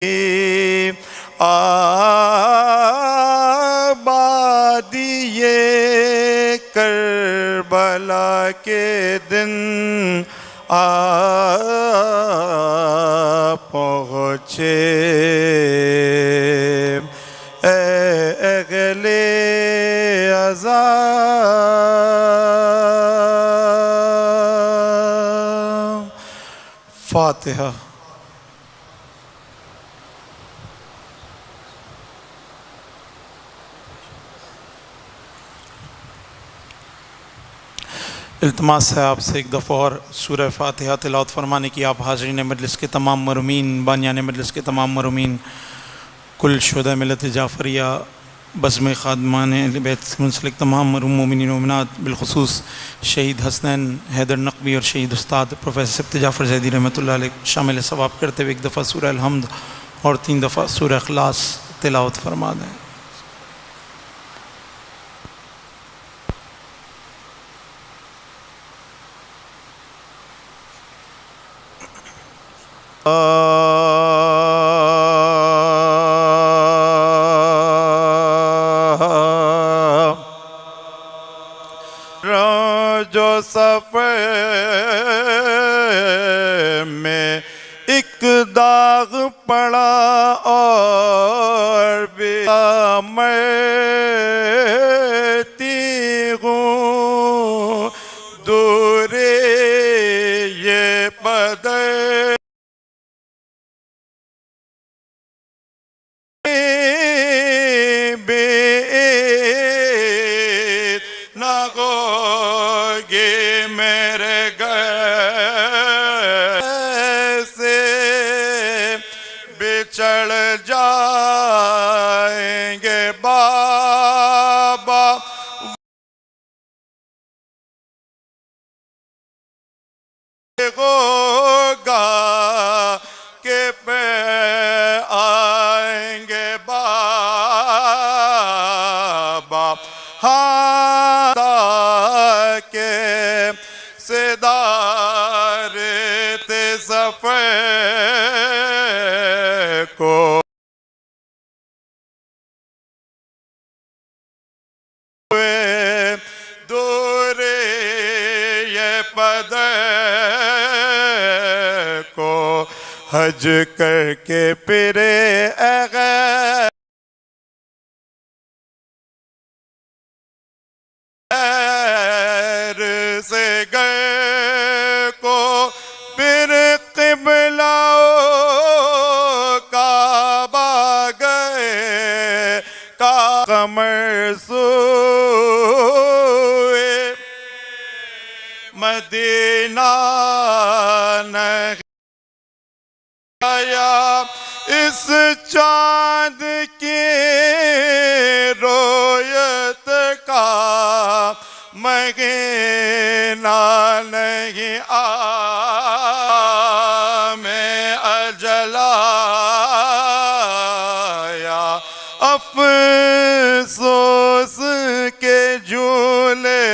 آبادی کربلا کے دن پہنچے، اے اہل عزا فاتحہ۔ التماس ہے آپ سے ایک دفعہ اور سورہ فاتحہ تلاوت فرمانے کی۔ آپ حاضرین مجلس کے تمام مرحومین، بانیان مجلس کے تمام مرحومین، کل شہداء ملت جعفریہ، بزم خادمان اہل بیت سے منسلک تمام مرحوم مومنین و مومنات، بالخصوص شہید حسنین حیدر نقوی اور شہید استاد پروفیسر سبت جعفر زیدی رحمۃ اللہ علیہ شامل ثواب کرتے ہوئے ایک دفعہ سورہ الحمد اور 3 دفعہ سورہ اخلاص تلاوت فرما دیں۔ جو صفحے میں ایک داغ پڑا اور بھی مرتی ہوں دور یہ بدر نہ ہوگی میرے گھر سے بچھڑ جائیں گے بابا ہوگا کہ پہ آئیں گے بابا ہاں کہ صدارت صفحے کو دور یہ پدر کو حج کر کے پھرے سے گئے کو پھر قبلہ کعبہ گئے قمر سوئے مدینہ نہیں آیا اس چاند کی رویت کا مہینہ نہیں میں اجل آیا افسوس کے جھولے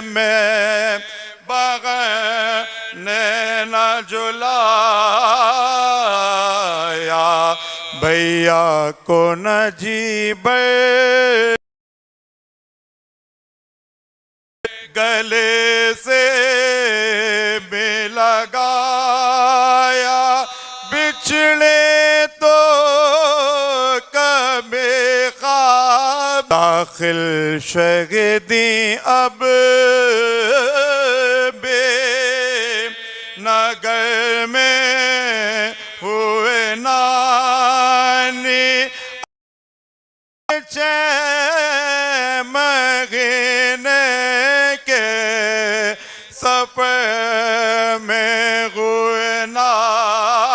میں بغیر نینا جلایا بھیا کو نجیب گلے سے بھی لگایا بچھڑے تو کبھی خواب داخل شہیدی اب بے نگر میں ہوئے نانی مہینے کے سفر میں ہوئے نانی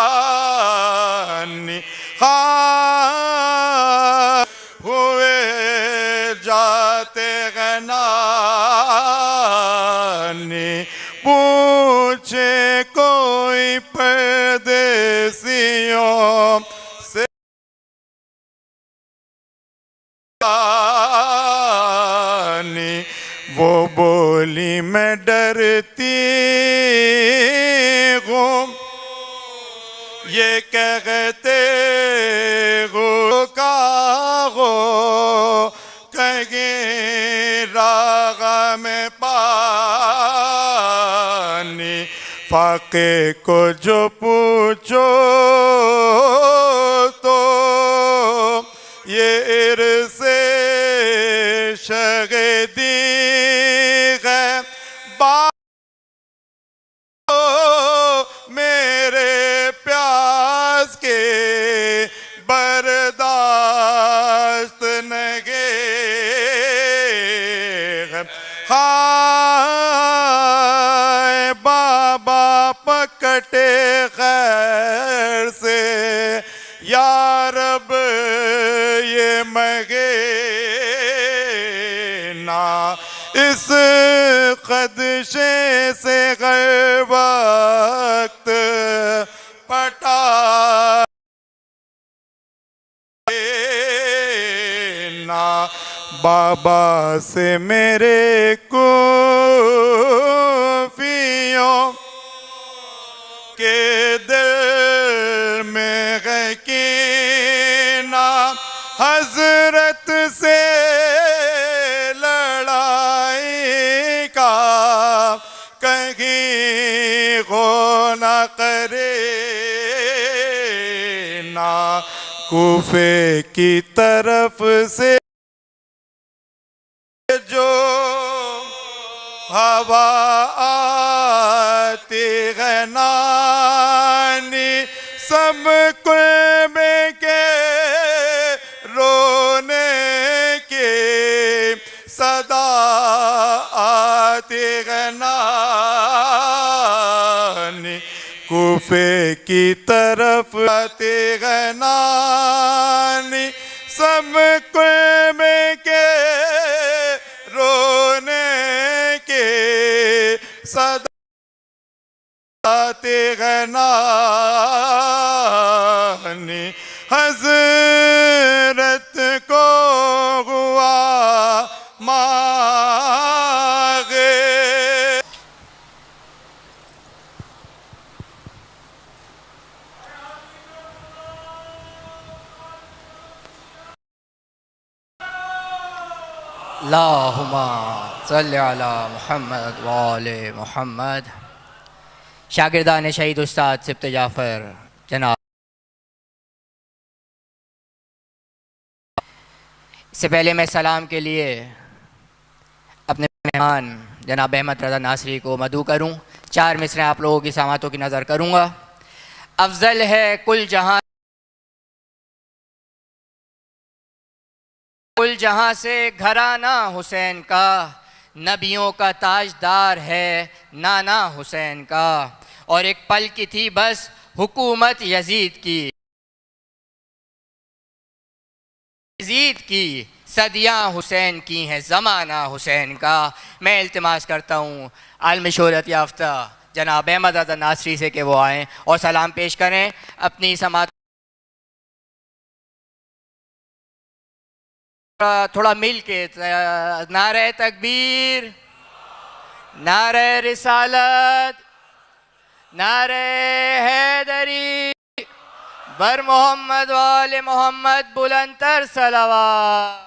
ہوئے جاتے ہیں نانی پوچھے کوئی پردیسیوں سے وہ بولی میں ڈرتی ہوں یہ کہتے ہو کا ہو کہیں راغ میں پانی، فاقے کو جو پوچھو تو یہ عرص شغدی ہے، میرے پیاس کے برداشت نگے ہائے بابا پکٹے خیر سے یا رب یہ مگے نا، اس خدشے سے ہر وقت پٹا نا، بابا سے میرے کوفیوں کے دل میں ہے کینہ، حضرت سے لڑائی کا کہیں ہو نہ کرے نا، کوفے کی طرف سے جو ہوا آتی ہے نانی، سب کل میں کے رونے کی صدا آتی ہے نانی، کوفے کی طرف آتی ہے نانی، سب کل میں کے رونے کے صدا آتی ہے نانی، حضرت کو ہوا ماغے۔ اللہم صلی علی محمد وآل محمد۔ شاگردان شہید استاد سبط جعفر جناب، اس سے پہلے میں سلام کے لیے اپنے مہمان جناب احمد رضا ناصری کو مدعو کروں، 4 مصریں آپ لوگوں کی سماعتوں کی نظر کروں گا۔ افضل ہے کل جہاں سے گھرانہ حسین کا، نبیوں کا تاجدار ہے نانا حسین کا، اور ایک پل کی تھی بس حکومت یزید کی صدیاں حسین کی ہیں زمانہ حسین کا۔ میں التماس کرتا ہوں عالم شہرت یافتہ جناب احمد رضا ناصری سے کہ وہ آئیں اور سلام پیش کریں اپنی سماعت۔ تھوڑا مل کے نعرہ تکبیر، نعرہ رسالت، نعرہ حیدری، بر محمد وآل محمد بلند تر صلوات۔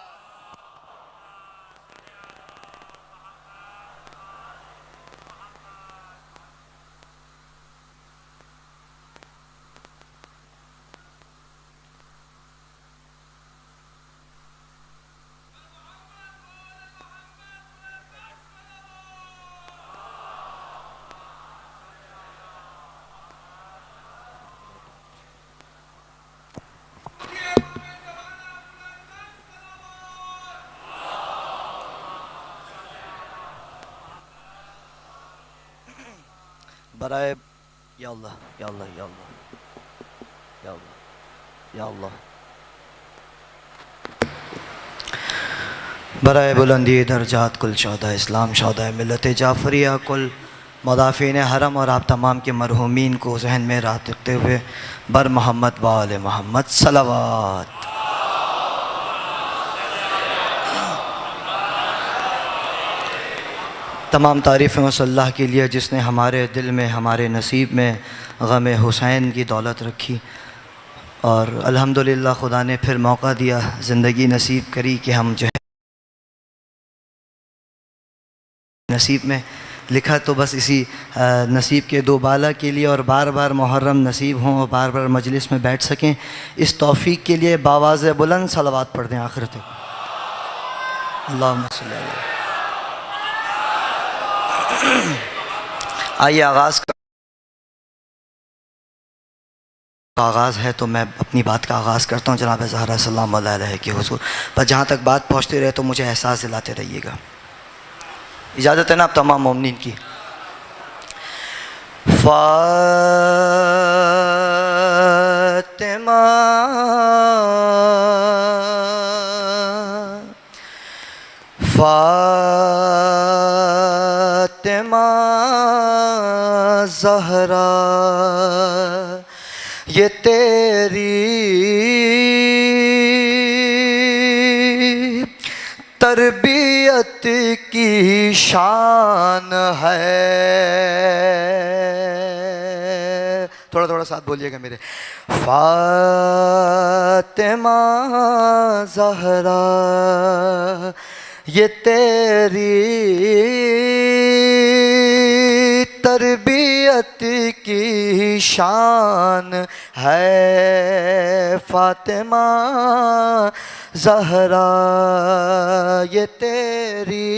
برائے یا اللہ یا اللہ یا اللہ یا اللہ یا اللہ، برائے بلندی درجات کل شہداء اسلام، شہداء ملت جعفریہ، کل مدافعین حرم اور آپ تمام کے مرحومین کو ذہن میں رکھتے ہوئے بر محمد وآل محمد صلوات۔ تمام تعریفیں اس اللہ کے لیے جس نے ہمارے دل میں، ہمارے نصیب میں غم حسین کی دولت رکھی، اور الحمدللہ خدا نے پھر موقع دیا، زندگی نصیب کری کہ ہم جو ہے نصیب میں لکھا تو بس اسی نصیب کے دو بالا کے لیے، اور بار بار محرم نصیب ہوں اور بار بار مجلس میں بیٹھ سکیں، اس توفیق کے لیے باواز بلند صلوات پڑھ دیں آخر تک۔ اللہم صلی اللہ علیہ۔ آئیے آغاز ہے تو میں اپنی بات کا آغاز کرتا ہوں جناب زہرا سلام اللہ علیہ کے حضور پر، جہاں تک بات پہنچتی رہے تو مجھے احساس دلاتے رہیے گا۔ اجازت ہے نا آپ تمام مومنین کی؟ فاطمہ فاطمہ زہرا یہ تیری تربیت کی شان ہے، تھوڑا تھوڑا ساتھ بولیے گا میرے۔ فاطمہ زہرا یہ تیری تربیت کی شان ہے، فاطمہ زہرا یہ تیری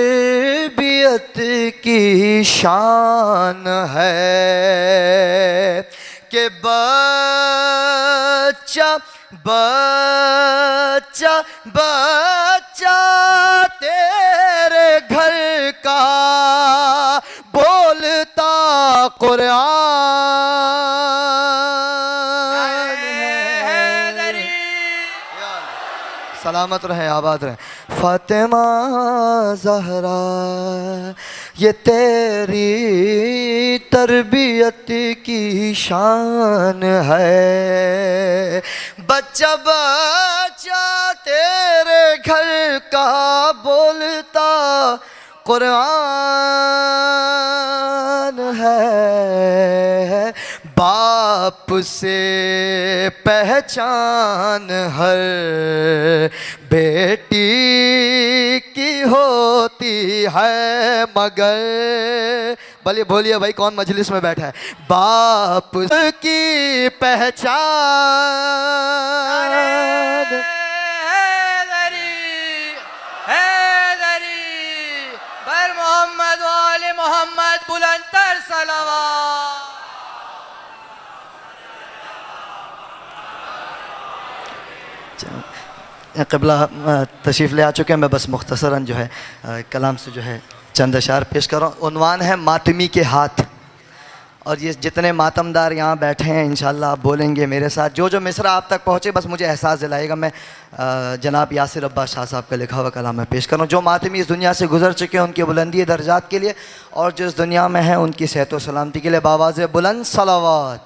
تربیت کی شان ہے کہ بچہ بچہ بچہ تیرے گھر کا بولتا قرآن ہے۔ سلامت رہیں، آباد رہیں۔ فاطمہ زہرا یہ تیری تربیت کی شان ہے، بچہ بچہ تیرے گھر کا بولتا قرآن ہے، باپ سے پہچان ہر بیٹی کی ہوتی ہے، مگر بھلے بولیے بھائی کون مجلس میں بیٹھا ہے؟ باپ کی پہچان بر محمد و آل محمد بلند تر صلوات۔ قبلہ تشریف لے آ چکے ہیں، میں بس مختصراً جو ہے کلام سے جو ہے چند اشعار پیش کر رہا ہوں۔ عنوان ہے ماتمی کے ہاتھ، اور یہ جتنے ماتمدار یہاں بیٹھے ہیں انشاءاللہ آپ بولیں گے میرے ساتھ، جو مصرع آپ تک پہنچے بس مجھے احساس دلائے گا۔ میں جناب یاسر عباس شاہ صاحب کا لکھا ہوا کلام میں پیش کر رہا ہوں۔ جو ماتمی اس دنیا سے گزر چکے ہیں ان کی بلندی درجات کے لیے، اور جو اس دنیا میں ہیں ان کی صحت و سلامتی کے لیے باواز بلند صلوات۔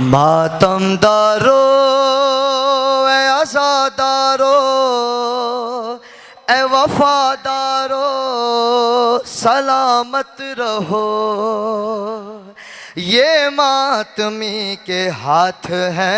ماتم دارو اے عزادارو اے وفادارو سلامت رہو، یہ ماتمی کے ہاتھ ہیں،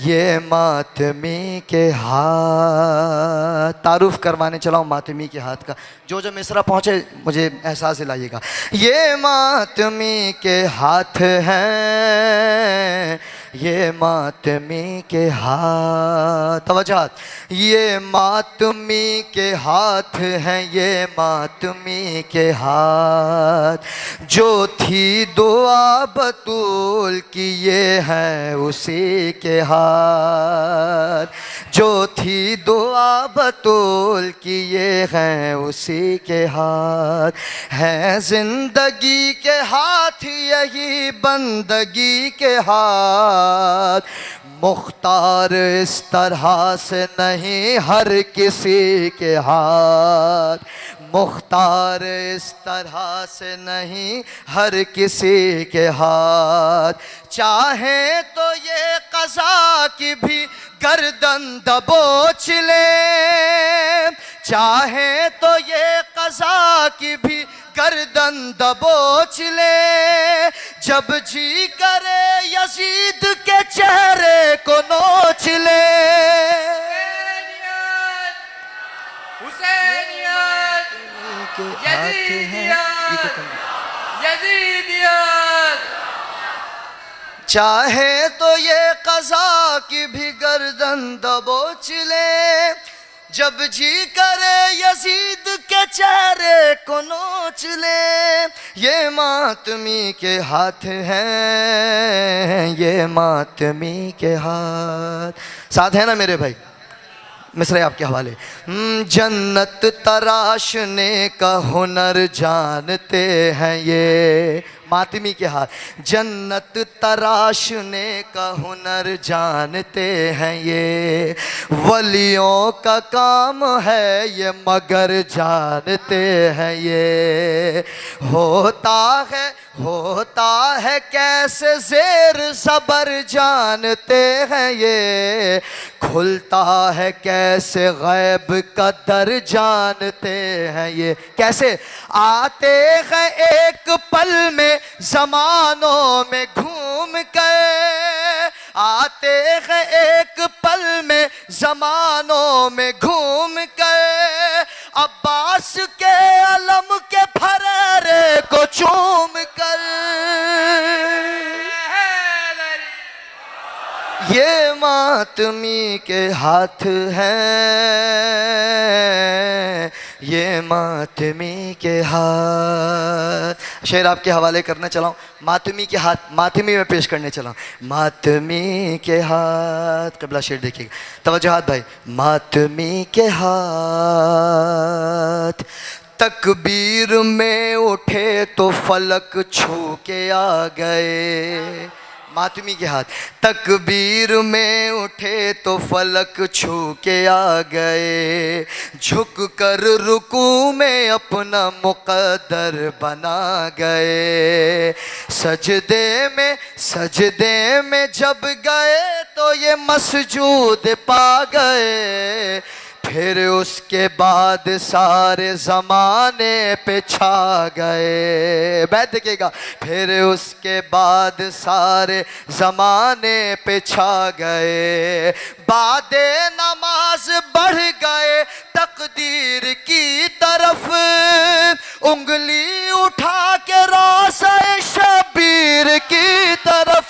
یہ ماتمی کے ہاتھ۔ تعارف کروانے چلا ہوں ماتمی کے ہاتھ کا، جو مصرع پہنچے مجھے احساس دلائیے گا۔ یہ ماتمی کے ہاتھ ہیں، یہ ماتمی کے ہاتھ، توجہات، یہ ماتمی کے ہاتھ ہیں، یہ ماتمی کے ہاتھ، جو تھی دعا بطول کی یہ ہیں اسی کے ہاتھ، جو تھی دعا بطول کی یہ ہیں اسی کے ہاتھ، ہیں زندگی کے ہاتھ یہی بندگی کے ہاتھ، مختار اس طرح سے نہیں ہر کسی کے ہاتھ، مختار اس طرح سے نہیں ہر کسی کے ہاتھ، چاہیں تو یہ قضا کی بھی گردن دبوچ لے، چاہیں تو یہ قضا کی بھی گردن دبوچ لے، جب جی کرے یزید کے چہرے کو نوچ لے۔ حسینیت، یزیدیت، یزیدیت، چاہے تو یہ قضا کی بھی گردن دبوچ لے، جب جی کرے یزید کے چہرے کو نوچ لے، یہ ماتمی کے ہاتھ ہیں، یہ ماتمی کے ہاتھ۔ ساتھ ہے نا میرے بھائی؟ مصرعے آپ کے حوالے۔ جنت تراشنے کا ہنر جانتے ہیں یہ ماتمی کے ہاتھ، جنت تراشنے کا ہنر جانتے ہیں یہ، ولیوں کا کام ہے یہ مگر جانتے ہیں یہ، ہوتا ہے کیسے زیر زبر جانتے ہیں یہ، کھلتا ہے کیسے غیب کا در جانتے ہیں یہ، کیسے آتے ہیں ایک پل میں زمانوں میں گھوم کر، آتے ہیں ایک پل میں زمانوں میں گھوم کر، عباس کے علم کے پھریرے کو چوم کر، یہ ماتمی کے ہاتھ ہیں، یہ ماتمی کے ہاتھ۔ شعر آپ کے حوالے کرنا چلا ہوں، ماتمی کے ہاتھ، ماتمی میں پیش کرنے چلا ہوں۔ ماتمی کے ہاتھ، قبلہ شعر دیکھیے گا، توجہات بھائی۔ ماتمی کے ہاتھ تکبیر میں اٹھے تو فلک چھو کے آ گئے، ماتمی کے ہاتھ تکبیر میں اٹھے تو فلک چھو کے آ گئے، جھک کر رکوع میں اپنا مقدر بنا گئے، سجدے میں جب گئے تو یہ مسجود پا گئے، پھر اس کے بعد سارے زمانے پہ چھا گئے۔ بیت دیکھئے گا، پھر اس کے بعد سارے زمانے پہ چھا گئے، بعد نماز بڑھ گئے تقدیر کی طرف، انگلی اٹھا کے روضہ شبیر کی طرف،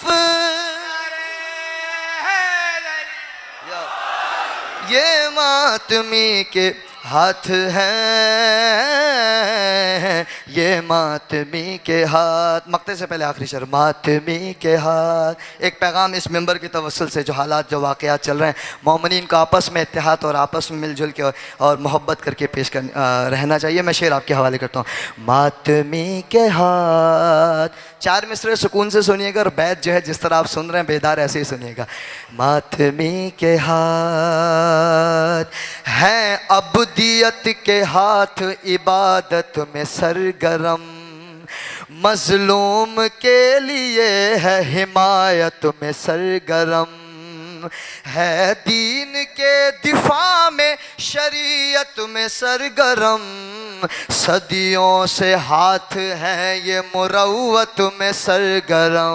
یہ ماتمی کے ہاتھ ہیں، یہ ماتمی کے ہاتھ۔ مقطع سے پہلے آخری شعر، ماتمی کے ہاتھ۔ ایک پیغام اس ممبر کی توسل سے، جو حالات، جو واقعات چل رہے ہیں، مومنین کو آپس میں اتحاد اور آپس میں مل جل کے اور محبت کر کے پیش رہنا چاہیے۔ میں شعر آپ کے حوالے کرتا ہوں۔ ماتمی کے ہاتھ، 4 مصرعے سکون سے سنیے گا، اور بیت جو ہے جس طرح آپ سن رہے ہیں بیدار ایسے ہی سنیے گا۔ ماتمی کے ہاتھ ہیں عبدیت کے ہاتھ، عبادت میں سرگرم، مظلوم کے لیے ہے حمایت میں سرگرم، ہے دین کے دفاع میں شریعت میں سرگرم، صدیوں سے ہاتھ ہیں یہ مروت میں سرگرم۔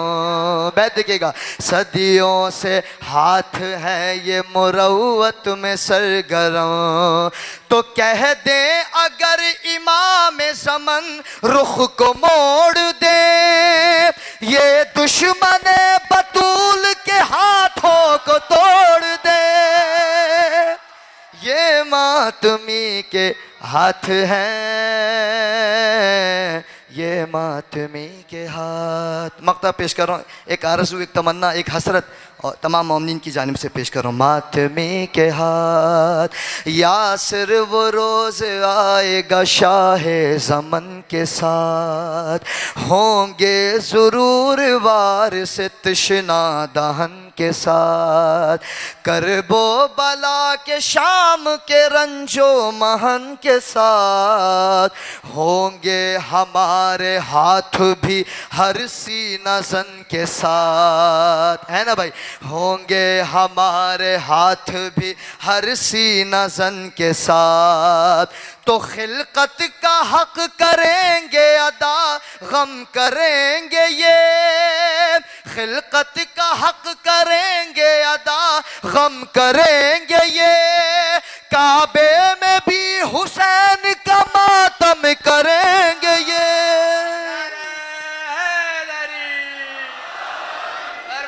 بیت دیکھئے گا، صدیوں سے ہاتھ ہیں یہ مروت میں سرگرم، تو کہہ دیں اگر امام زمن رخ کو موڑ دے، یہ دشمن بطول کے ہاتھوں کو توڑ دے، یہ ماتمی کے ہاتھ ہیں، یہ ماتمی کے ہاتھ۔ مقطع پیش کر رہا ہوں، ایک آرزو، ایک تمنا، ایک حسرت، اور تمام مومنین کی جانب سے پیش کر رہا ہوں۔ ماتمی کے ہاتھ، یاسر وہ روز آئے گا شاہ زمن کے ساتھ، ہوں گے ضرور وارث تشنا دہن کے ساتھ، کرب و بلا کے شام کے رنج و محن کے ساتھ، ہوں گے ہمارے ہاتھ بھی ہر سینہ زن کے ساتھ، ہے نا بھائی، ہوں گے ہمارے ہاتھ بھی ہر سینہ زن کے ساتھ، تو خلقت کا حق کریں گے ادا، غم کریں گے یہ، خلقت کا حق کریں گے ادا، غم کریں گے یہ، کعبے میں بھی حسین کا ماتم کریں گے یہ۔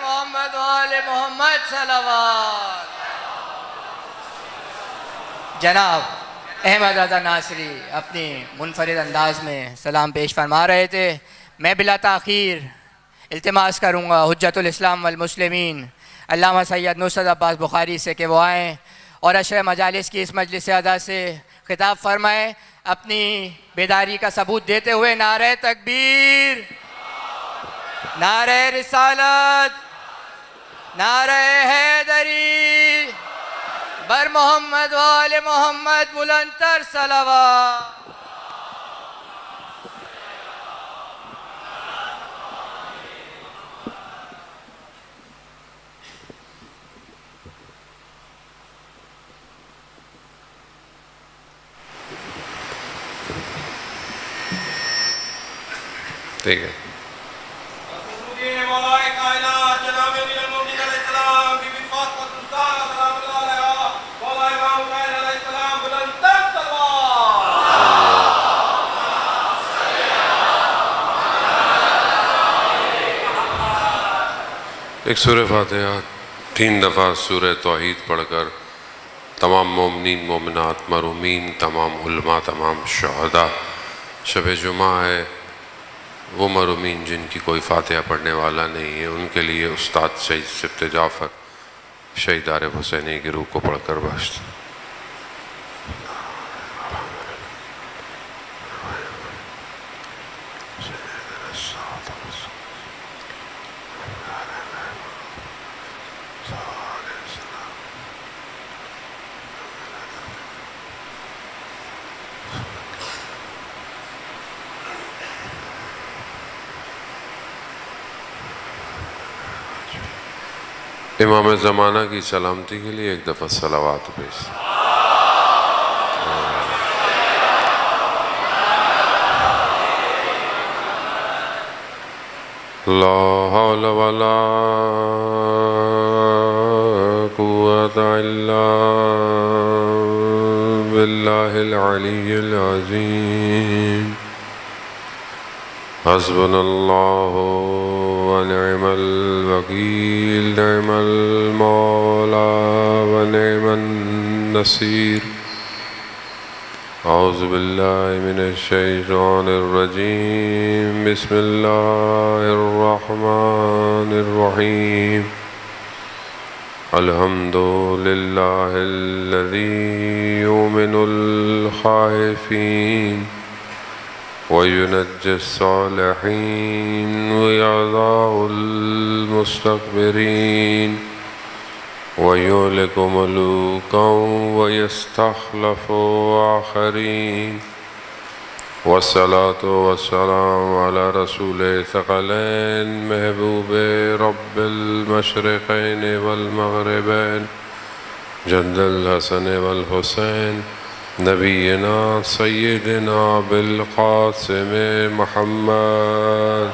محمد وآل محمد صلوات۔ جناب احمد رضا ناصری اپنی منفرد انداز میں سلام پیش فرما رہے تھے۔ میں بلا تاخیر التماس کروں گا حجت الاسلام والمسلمین علامہ سید نصرت عباس بخاری سے کہ وہ آئیں اور عشر مجالس کی اس مجلس اعلیٰ سے خطاب فرمائیں، اپنی بیداری کا ثبوت دیتے ہوئے نعرہ تکبیر، نعرہ رسالت، نعرہ حیدری، بر محمد وآل محمد بلندتر صلوات۔ ٹھیک ہے۔ ایک سورہ فاتحہ 3 دفعہ سورہ توحید پڑھ کر تمام مومنین مومنات مرحومین، تمام علماء، تمام شہداء، شب جمعہ ہے، وہ مرحومین جن کی کوئی فاتحہ پڑھنے والا نہیں ہے، ان کے لیے استاد شہید سبت جعفر شہید عارف حسینی کی روح کو پڑھ کر بخش دیں۔ امام زمانہ کی سلامتی کے لیے ایک دفعہ صلوات پیش۔ لا حول ولا قوة الا باللہ العلی العظیم، حسبنا اللہ ونعم الوکیل، نعم المولا ونعم النصیر۔ اعوذ باللہ من الشیطان الرجیم، بسم اللہ الرحمن الرحیم، الحمد للہ الذی یؤمن الخائفین وَيُنَجِّ الصَّالِحِينَ وَيَعْذَارُ الْمُسْتَكْبِرِينَ وَيُهْلِكُ مُلُوكًا وَيَسْتَخْلَفُ آخَرِينَ، والصلاة والسلام على رسول ثقلين محبوب رب المشرقين والمغربين، جد الحسن والحسين، نبینا سیدنا بالقاسم محمد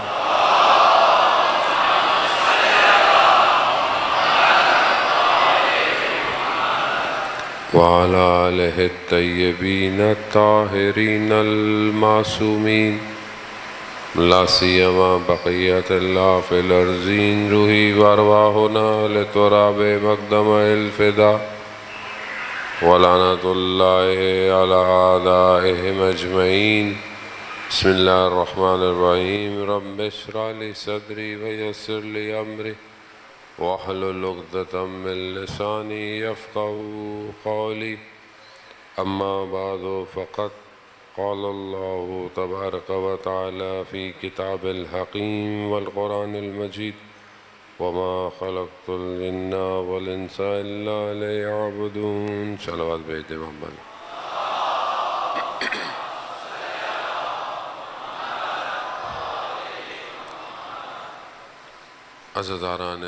وعلى آلہ الطیبین الطاہرین المعصومین، لا سیما بقیت اللہ فی الارضین، روحی وارواحنا لتراب مقدم الفدا، ولعنت اللہ علی اعدائہم اجمعین۔ بسم اللہ الرحمن الرحیم، رب اشرح لی صدری ویسر لی امری واحلل عقدۃ من لسانی یفقہوا قولی، اما بعد فقد قال اللہ تبارک و تعالی فی کتاب الحکیم والقرآن المجید وما خلقت الجن والانس الا ليعبدون. صلوات بھیج دیں محمد. عزاداران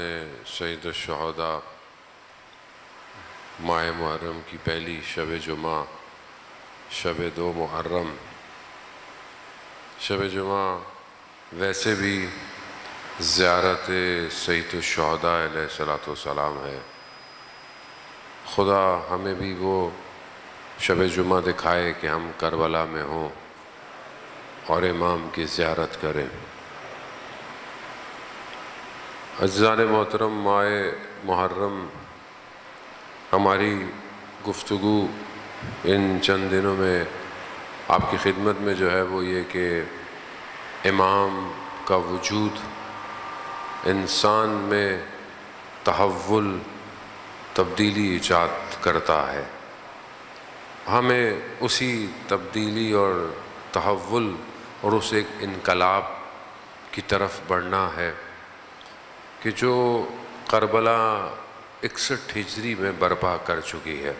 سید الشہداء، ماہ محرم کی پہلی شب جمعہ، شب 2 محرم. شب جمعہ ویسے بھی زیارت سید الشہداء علیہ السلام ہے. خدا ہمیں بھی وہ شب جمعہ دکھائے کہ ہم کربلا میں ہوں اور امام کی زیارت کریں. عزیزان محترم، ماہ محرم ہماری گفتگو ان چند دنوں میں آپ کی خدمت میں جو ہے وہ یہ کہ امام کا وجود انسان میں تحول، تبدیلی ایجاد کرتا ہے. ہمیں اسی تبدیلی اور تحول اور اس ایک انقلاب کی طرف بڑھنا ہے کہ جو کربلا 61 ہجری میں برپا کر چکی ہے،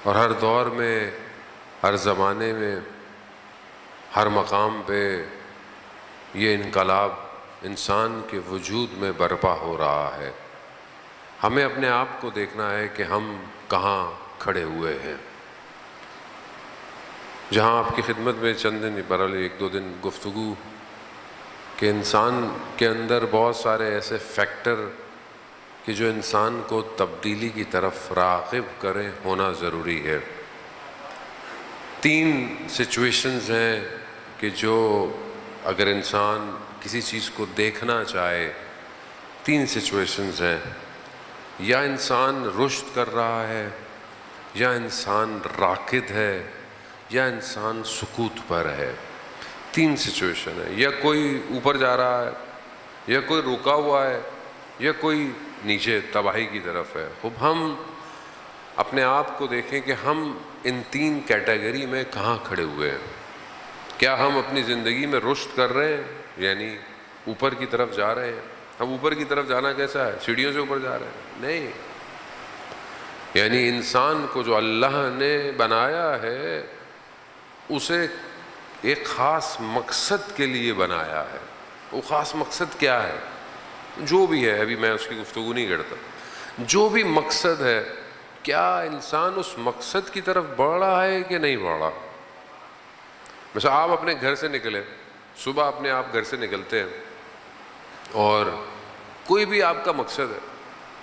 اور ہر دور میں، ہر زمانے میں، ہر مقام پہ یہ انقلاب انسان کے وجود میں برپا ہو رہا ہے. ہمیں اپنے آپ کو دیکھنا ہے کہ ہم کہاں کھڑے ہوئے ہیں. جہاں آپ کی خدمت میں چند دن، برحال 1-2 دن گفتگو کہ انسان کے اندر بہت سارے ایسے فیکٹر کہ جو انسان کو تبدیلی کی طرف راغب کریں، ہونا ضروری ہے. 3 سچویشنز ہیں کہ جو اگر انسان کسی چیز کو دیکھنا چاہے، 3 سچویشنز ہیں. یا انسان رشد کر رہا ہے، یا انسان راکد ہے، یا انسان سکوت پر ہے. 3 سچویشن ہے. یا کوئی اوپر جا رہا ہے، یا کوئی رکا ہوا ہے، یا کوئی نیچے تباہی کی طرف ہے. خوب ہم اپنے آپ کو دیکھیں کہ ہم ان 3 کیٹیگری میں کہاں کھڑے ہوئے ہیں. کیا ہم اپنی زندگی میں رشد کر رہے ہیں، یعنی اوپر کی طرف جا رہے ہیں؟ ہم اوپر کی طرف جانا کیسا ہے؟ سیڑھیوں سے اوپر جا رہے ہیں؟ نہیں. یعنی انسان کو جو اللہ نے بنایا ہے اسے ایک خاص مقصد کے لیے بنایا ہے. وہ خاص مقصد کیا ہے؟ جو بھی ہے، ابھی میں اس کی گفتگو نہیں کرتا. جو بھی مقصد ہے، کیا انسان اس مقصد کی طرف بڑھ رہا ہے کہ نہیں بڑھ رہا؟ مثلا آپ اپنے گھر سے نکلے، صبح اپنے آپ گھر سے نکلتے ہیں اور کوئی بھی آپ کا مقصد ہے.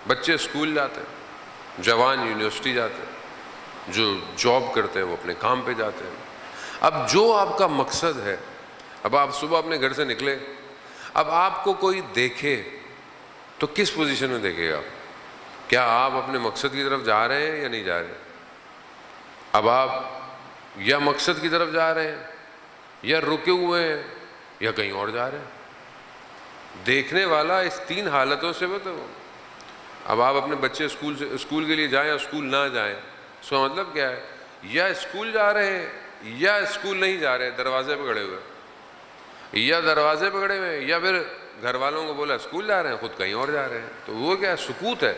بچے اسکول جاتے ہیں، جوان یونیورسٹی جاتے ہیں، جو جاب کرتے ہیں وہ اپنے کام پہ جاتے ہیں. اب جو آپ کا مقصد ہے، اب آپ صبح اپنے گھر سے نکلے، اب آپ کو کوئی دیکھے تو کس پوزیشن میں دیکھے گا؟ کیا آپ اپنے مقصد کی طرف جا رہے ہیں یا نہیں جا رہے؟ اب آپ یا مقصد کی طرف جا رہے ہیں، یا رکے ہوئے ہیں، یا کہیں اور جا رہے ہیں. دیکھنے والا اس 3 حالتوں سے بتاؤ. اب آپ اپنے بچے اسکول کے لیے جائیں یا اسکول نہ جائیں، اس کا مطلب کیا ہے؟ یا اسکول جا رہے ہیں یا اسکول نہیں جا رہے، دروازے پہ کھڑے ہوئے، یا دروازے پہ کھڑے ہوئے، یا پھر گھر والوں کو بولا اسکول جا رہے ہیں، خود کہیں اور جا رہے ہیں. تو وہ کیا ہے؟ سکوت ہے.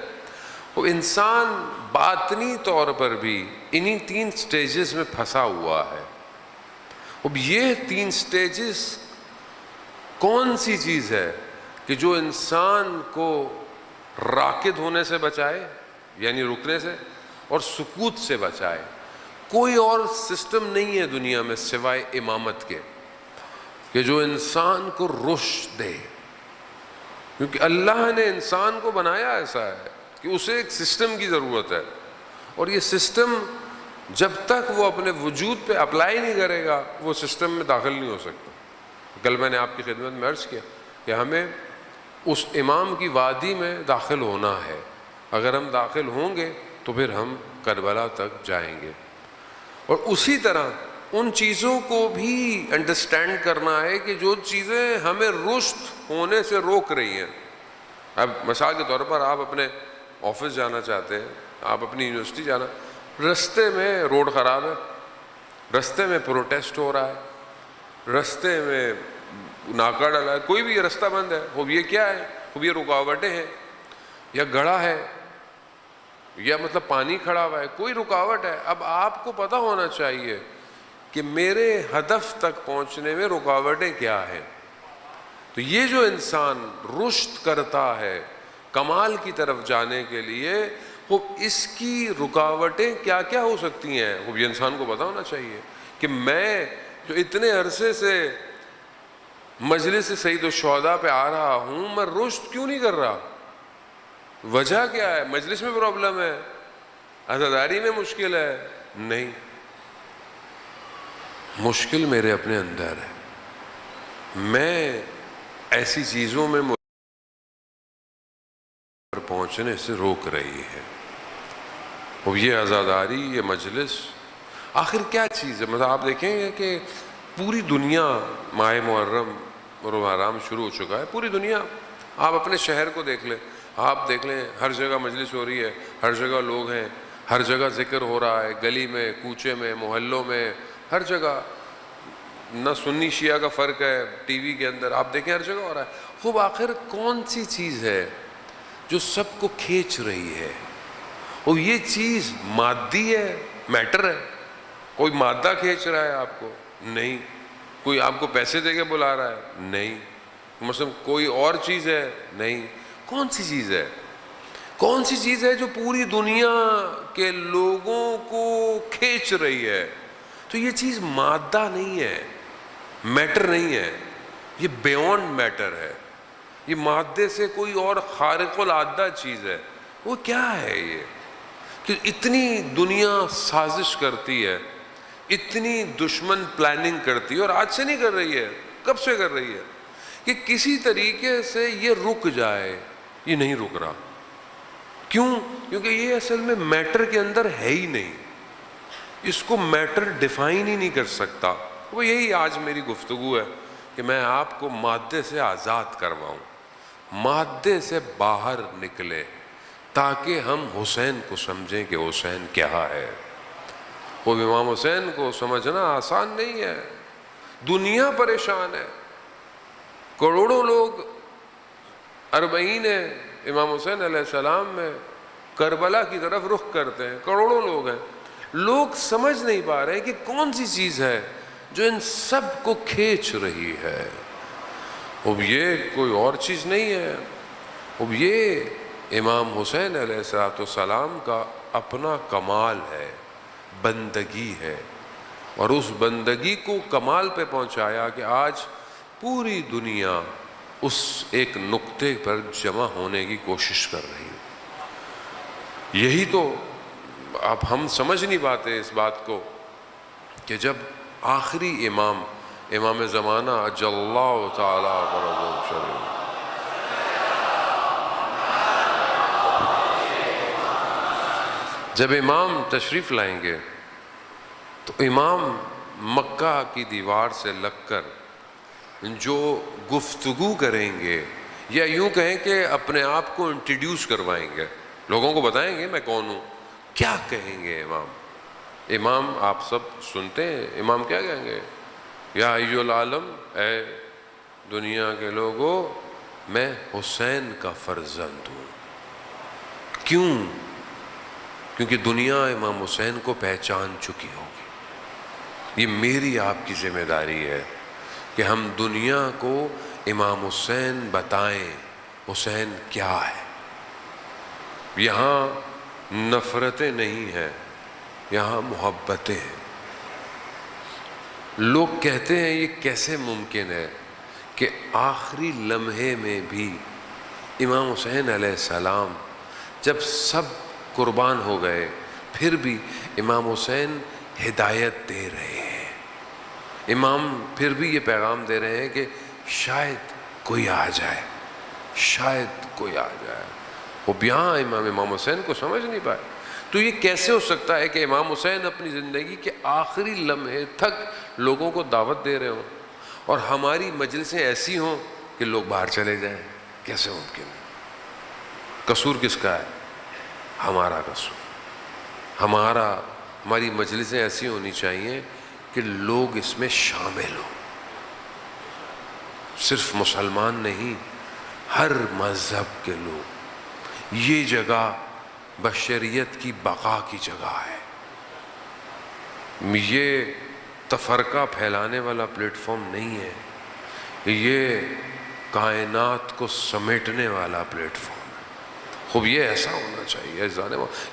وہ انسان باطنی طور پر بھی انہی 3 سٹیجز میں پھنسا ہوا ہے. اب یہ 3 سٹیجز کون سی چیز ہے کہ جو انسان کو راکد ہونے سے بچائے، یعنی رکنے سے، اور سکوت سے بچائے؟ کوئی اور سسٹم نہیں ہے دنیا میں سوائے امامت کے کہ جو انسان کو رشد دے. کیونکہ اللہ نے انسان کو بنایا ایسا ہے کہ اسے ایک سسٹم کی ضرورت ہے، اور یہ سسٹم جب تک وہ اپنے وجود پہ اپلائی نہیں کرے گا وہ سسٹم میں داخل نہیں ہو سکتا. کل میں نے آپ کی خدمت میں عرض کیا کہ ہمیں اس امام کی وادی میں داخل ہونا ہے. اگر ہم داخل ہوں گے تو پھر ہم کربلا تک جائیں گے. اور اسی طرح ان چیزوں کو بھی انڈرسٹینڈ کرنا ہے کہ جو چیزیں ہمیں رشد ہونے سے روک رہی ہیں. اب مثال کے طور پر آپ اپنے آفس جانا چاہتے ہیں، آپ اپنی یونیورسٹی جانا، رستے میں روڈ خراب ہے، رستے میں پروٹیسٹ ہو رہا ہے، رستے میں ناکا ڈالا ہے، کوئی بھی رستہ بند ہے. وہ یہ کیا ہے اب یہ رکاوٹیں ہیں یا گڑھا ہے یا مطلب پانی کھڑا ہوا ہے، کوئی رکاوٹ ہے. اب آپ کو پتہ ہونا چاہیے کہ میرے ہدف تک پہنچنے میں رکاوٹیں کیا ہیں. تو یہ جو انسان رشد کرتا ہے کمال کی طرف جانے کے لیے، وہ اس کی رکاوٹیں کیا کیا ہو سکتی ہیں، وہ یہ انسان کو پتہ ہونا چاہیے کہ میں جو اتنے عرصے سے مجلس سید الشہداء پہ آ رہا ہوں، میں رشد کیوں نہیں کر رہا؟ وجہ کیا ہے؟ مجلس میں پرابلم ہے، عزاداری میں مشکل ہے؟ نہیں، مشکل میرے اپنے اندر ہے. میں ایسی چیزوں میں پہنچنے سے روک رہی ہے. اب یہ عزاداری، یہ مجلس آخر کیا چیز ہے؟ مطلب آپ دیکھیں گے کہ پوری دنیا ماہ محرم اور حرام شروع ہو چکا ہے. پوری دنیا، آپ اپنے شہر کو دیکھ لیں، آپ دیکھ لیں ہر جگہ مجلس ہو رہی ہے، ہر جگہ لوگ ہیں، ہر جگہ ذکر ہو رہا ہے، گلی میں، کوچے میں، محلوں میں، ہر جگہ. نہ سنی شیعہ کا فرق ہے، ٹی وی کے اندر آپ دیکھیں ہر جگہ ہو رہا ہے. خوب آخر کون سی چیز ہے جو سب کو کھینچ رہی ہے؟ اور یہ چیز مادی ہے، میٹر ہے؟ کوئی مادہ کھینچ رہا ہے آپ کو؟ نہیں. کوئی آپ کو پیسے دے کے بلا رہا ہے؟ نہیں. مثلا کوئی اور چیز ہے؟ نہیں. کون سی چیز ہے؟ کون سی چیز ہے جو پوری دنیا کے لوگوں کو کھینچ رہی ہے؟ تو یہ چیز مادہ نہیں ہے، میٹر نہیں ہے، یہ بیونڈ میٹر ہے. یہ مادے سے کوئی اور خارق العادہ چیز ہے. وہ کیا ہے؟ یہ کہ اتنی دنیا سازش کرتی ہے، اتنی دشمن پلاننگ کرتی ہے، اور آج سے نہیں کر رہی ہے، کب سے کر رہی ہے، کہ کسی طریقے سے یہ رک جائے. یہ نہیں رک رہا. کیوں؟ کیونکہ یہ اصل میں میٹر کے اندر ہے ہی نہیں. اس کو میٹر ڈیفائن ہی نہیں کر سکتا. وہ یہی آج میری گفتگو ہے کہ میں آپ کو مادے سے آزاد کرواؤں، مادے سے باہر نکلے، تاکہ ہم حسین کو سمجھیں کہ حسین کیا ہے. وہ امام حسین کو سمجھنا آسان نہیں ہے. دنیا پریشان ہے، کروڑوں لوگ اربعین امام حسین علیہ السلام میں کربلا کی طرف رخ کرتے ہیں، کروڑوں لوگ ہیں. لوگ سمجھ نہیں پا رہے کہ کون سی چیز ہے جو ان سب کو کھینچ رہی ہے. اب یہ کوئی اور چیز نہیں ہے، اب یہ امام حسین علیہ السلام کا اپنا کمال ہے، بندگی ہے. اور اس بندگی کو کمال پہ پہنچایا کہ آج پوری دنیا اس ایک نقطے پر جمع ہونے کی کوشش کر رہی ہے. یہی تو اب ہم سمجھ نہیں پاتے اس بات کو کہ جب آخری امام زمانہ اجل اللہ تعالی فرجہ الشریف جب امام تشریف لائیں گے تو امام مکہ کی دیوار سے لگ کر جو گفتگو کریں گے، یا یوں کہیں کہ اپنے آپ کو انٹروڈیوس کروائیں گے، لوگوں کو بتائیں گے میں کون ہوں. کیا کہیں گے امام آپ سب سنتے ہیں. امام کیا کہیں گے؟ یا ایھا العالم، اے دنیا کے لوگوں، میں حسین کا فرزند ہوں. کیوں؟ کیونکہ دنیا امام حسین کو پہچان چکی ہوگی. یہ میری آپ کی ذمہ داری ہے کہ ہم دنیا کو امام حسین بتائیں حسین کیا ہے. یہاں نفرتیں نہیں ہیں، یہاں محبتیں ہیں. لوگ کہتے ہیں یہ کیسے ممکن ہے کہ آخری لمحے میں بھی امام حسین علیہ السلام جب سب قربان ہو گئے پھر بھی امام حسین ہدایت دے رہے ہیں. امام پھر بھی یہ پیغام دے رہے ہیں کہ شاید کوئی آ جائے، شاید کوئی آ جائے. وہ یہاں امام حسین کو سمجھ نہیں پائے. تو یہ کیسے ہو سکتا ہے کہ امام حسین اپنی زندگی کے آخری لمحے تک لوگوں کو دعوت دے رہے ہوں اور ہماری مجلسیں ایسی ہوں کہ لوگ باہر چلے جائیں؟ کیسے ممکن ہے؟ قصور کس کا ہے؟ ہمارا قصور. ہماری مجلسیں ایسی ہونی چاہیے کہ لوگ اس میں شامل ہوں. صرف مسلمان نہیں، ہر مذہب کے لوگ. یہ جگہ بشریت کی بقا کی جگہ ہے. یہ تفرقہ پھیلانے والا پلیٹ فارم نہیں ہے, یہ کائنات کو سمیٹنے والا پلیٹ فارم ہے. خوب یہ ایسا ہونا چاہیے.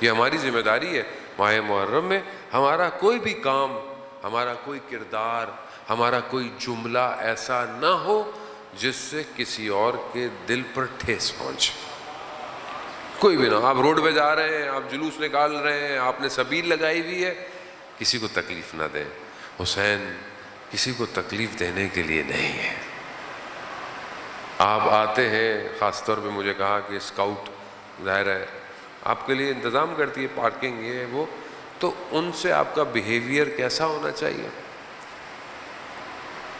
یہ ہماری ذمہ داری ہے. ماہ محرم میں ہمارا کوئی بھی کام, ہمارا کوئی کردار, ہمارا کوئی جملہ ایسا نہ ہو جس سے کسی اور کے دل پر ٹھیس پہنچے. کوئی بھی نہ. آپ روڈ پہ جا رہے ہیں, آپ جلوس نکال رہے ہیں, آپ نے سبیل لگائی ہوئی ہے, کسی کو تکلیف نہ دیں. حسین کسی کو تکلیف دینے کے لیے نہیں ہے. آپ آتے ہیں, خاص طور پہ مجھے کہا کہ اسکاؤٹ ظاہر ہے آپ کے لیے انتظام کرتی ہے پارکنگ یہ وہ, تو ان سے آپ کا بیہیویئر کیسا ہونا چاہیے,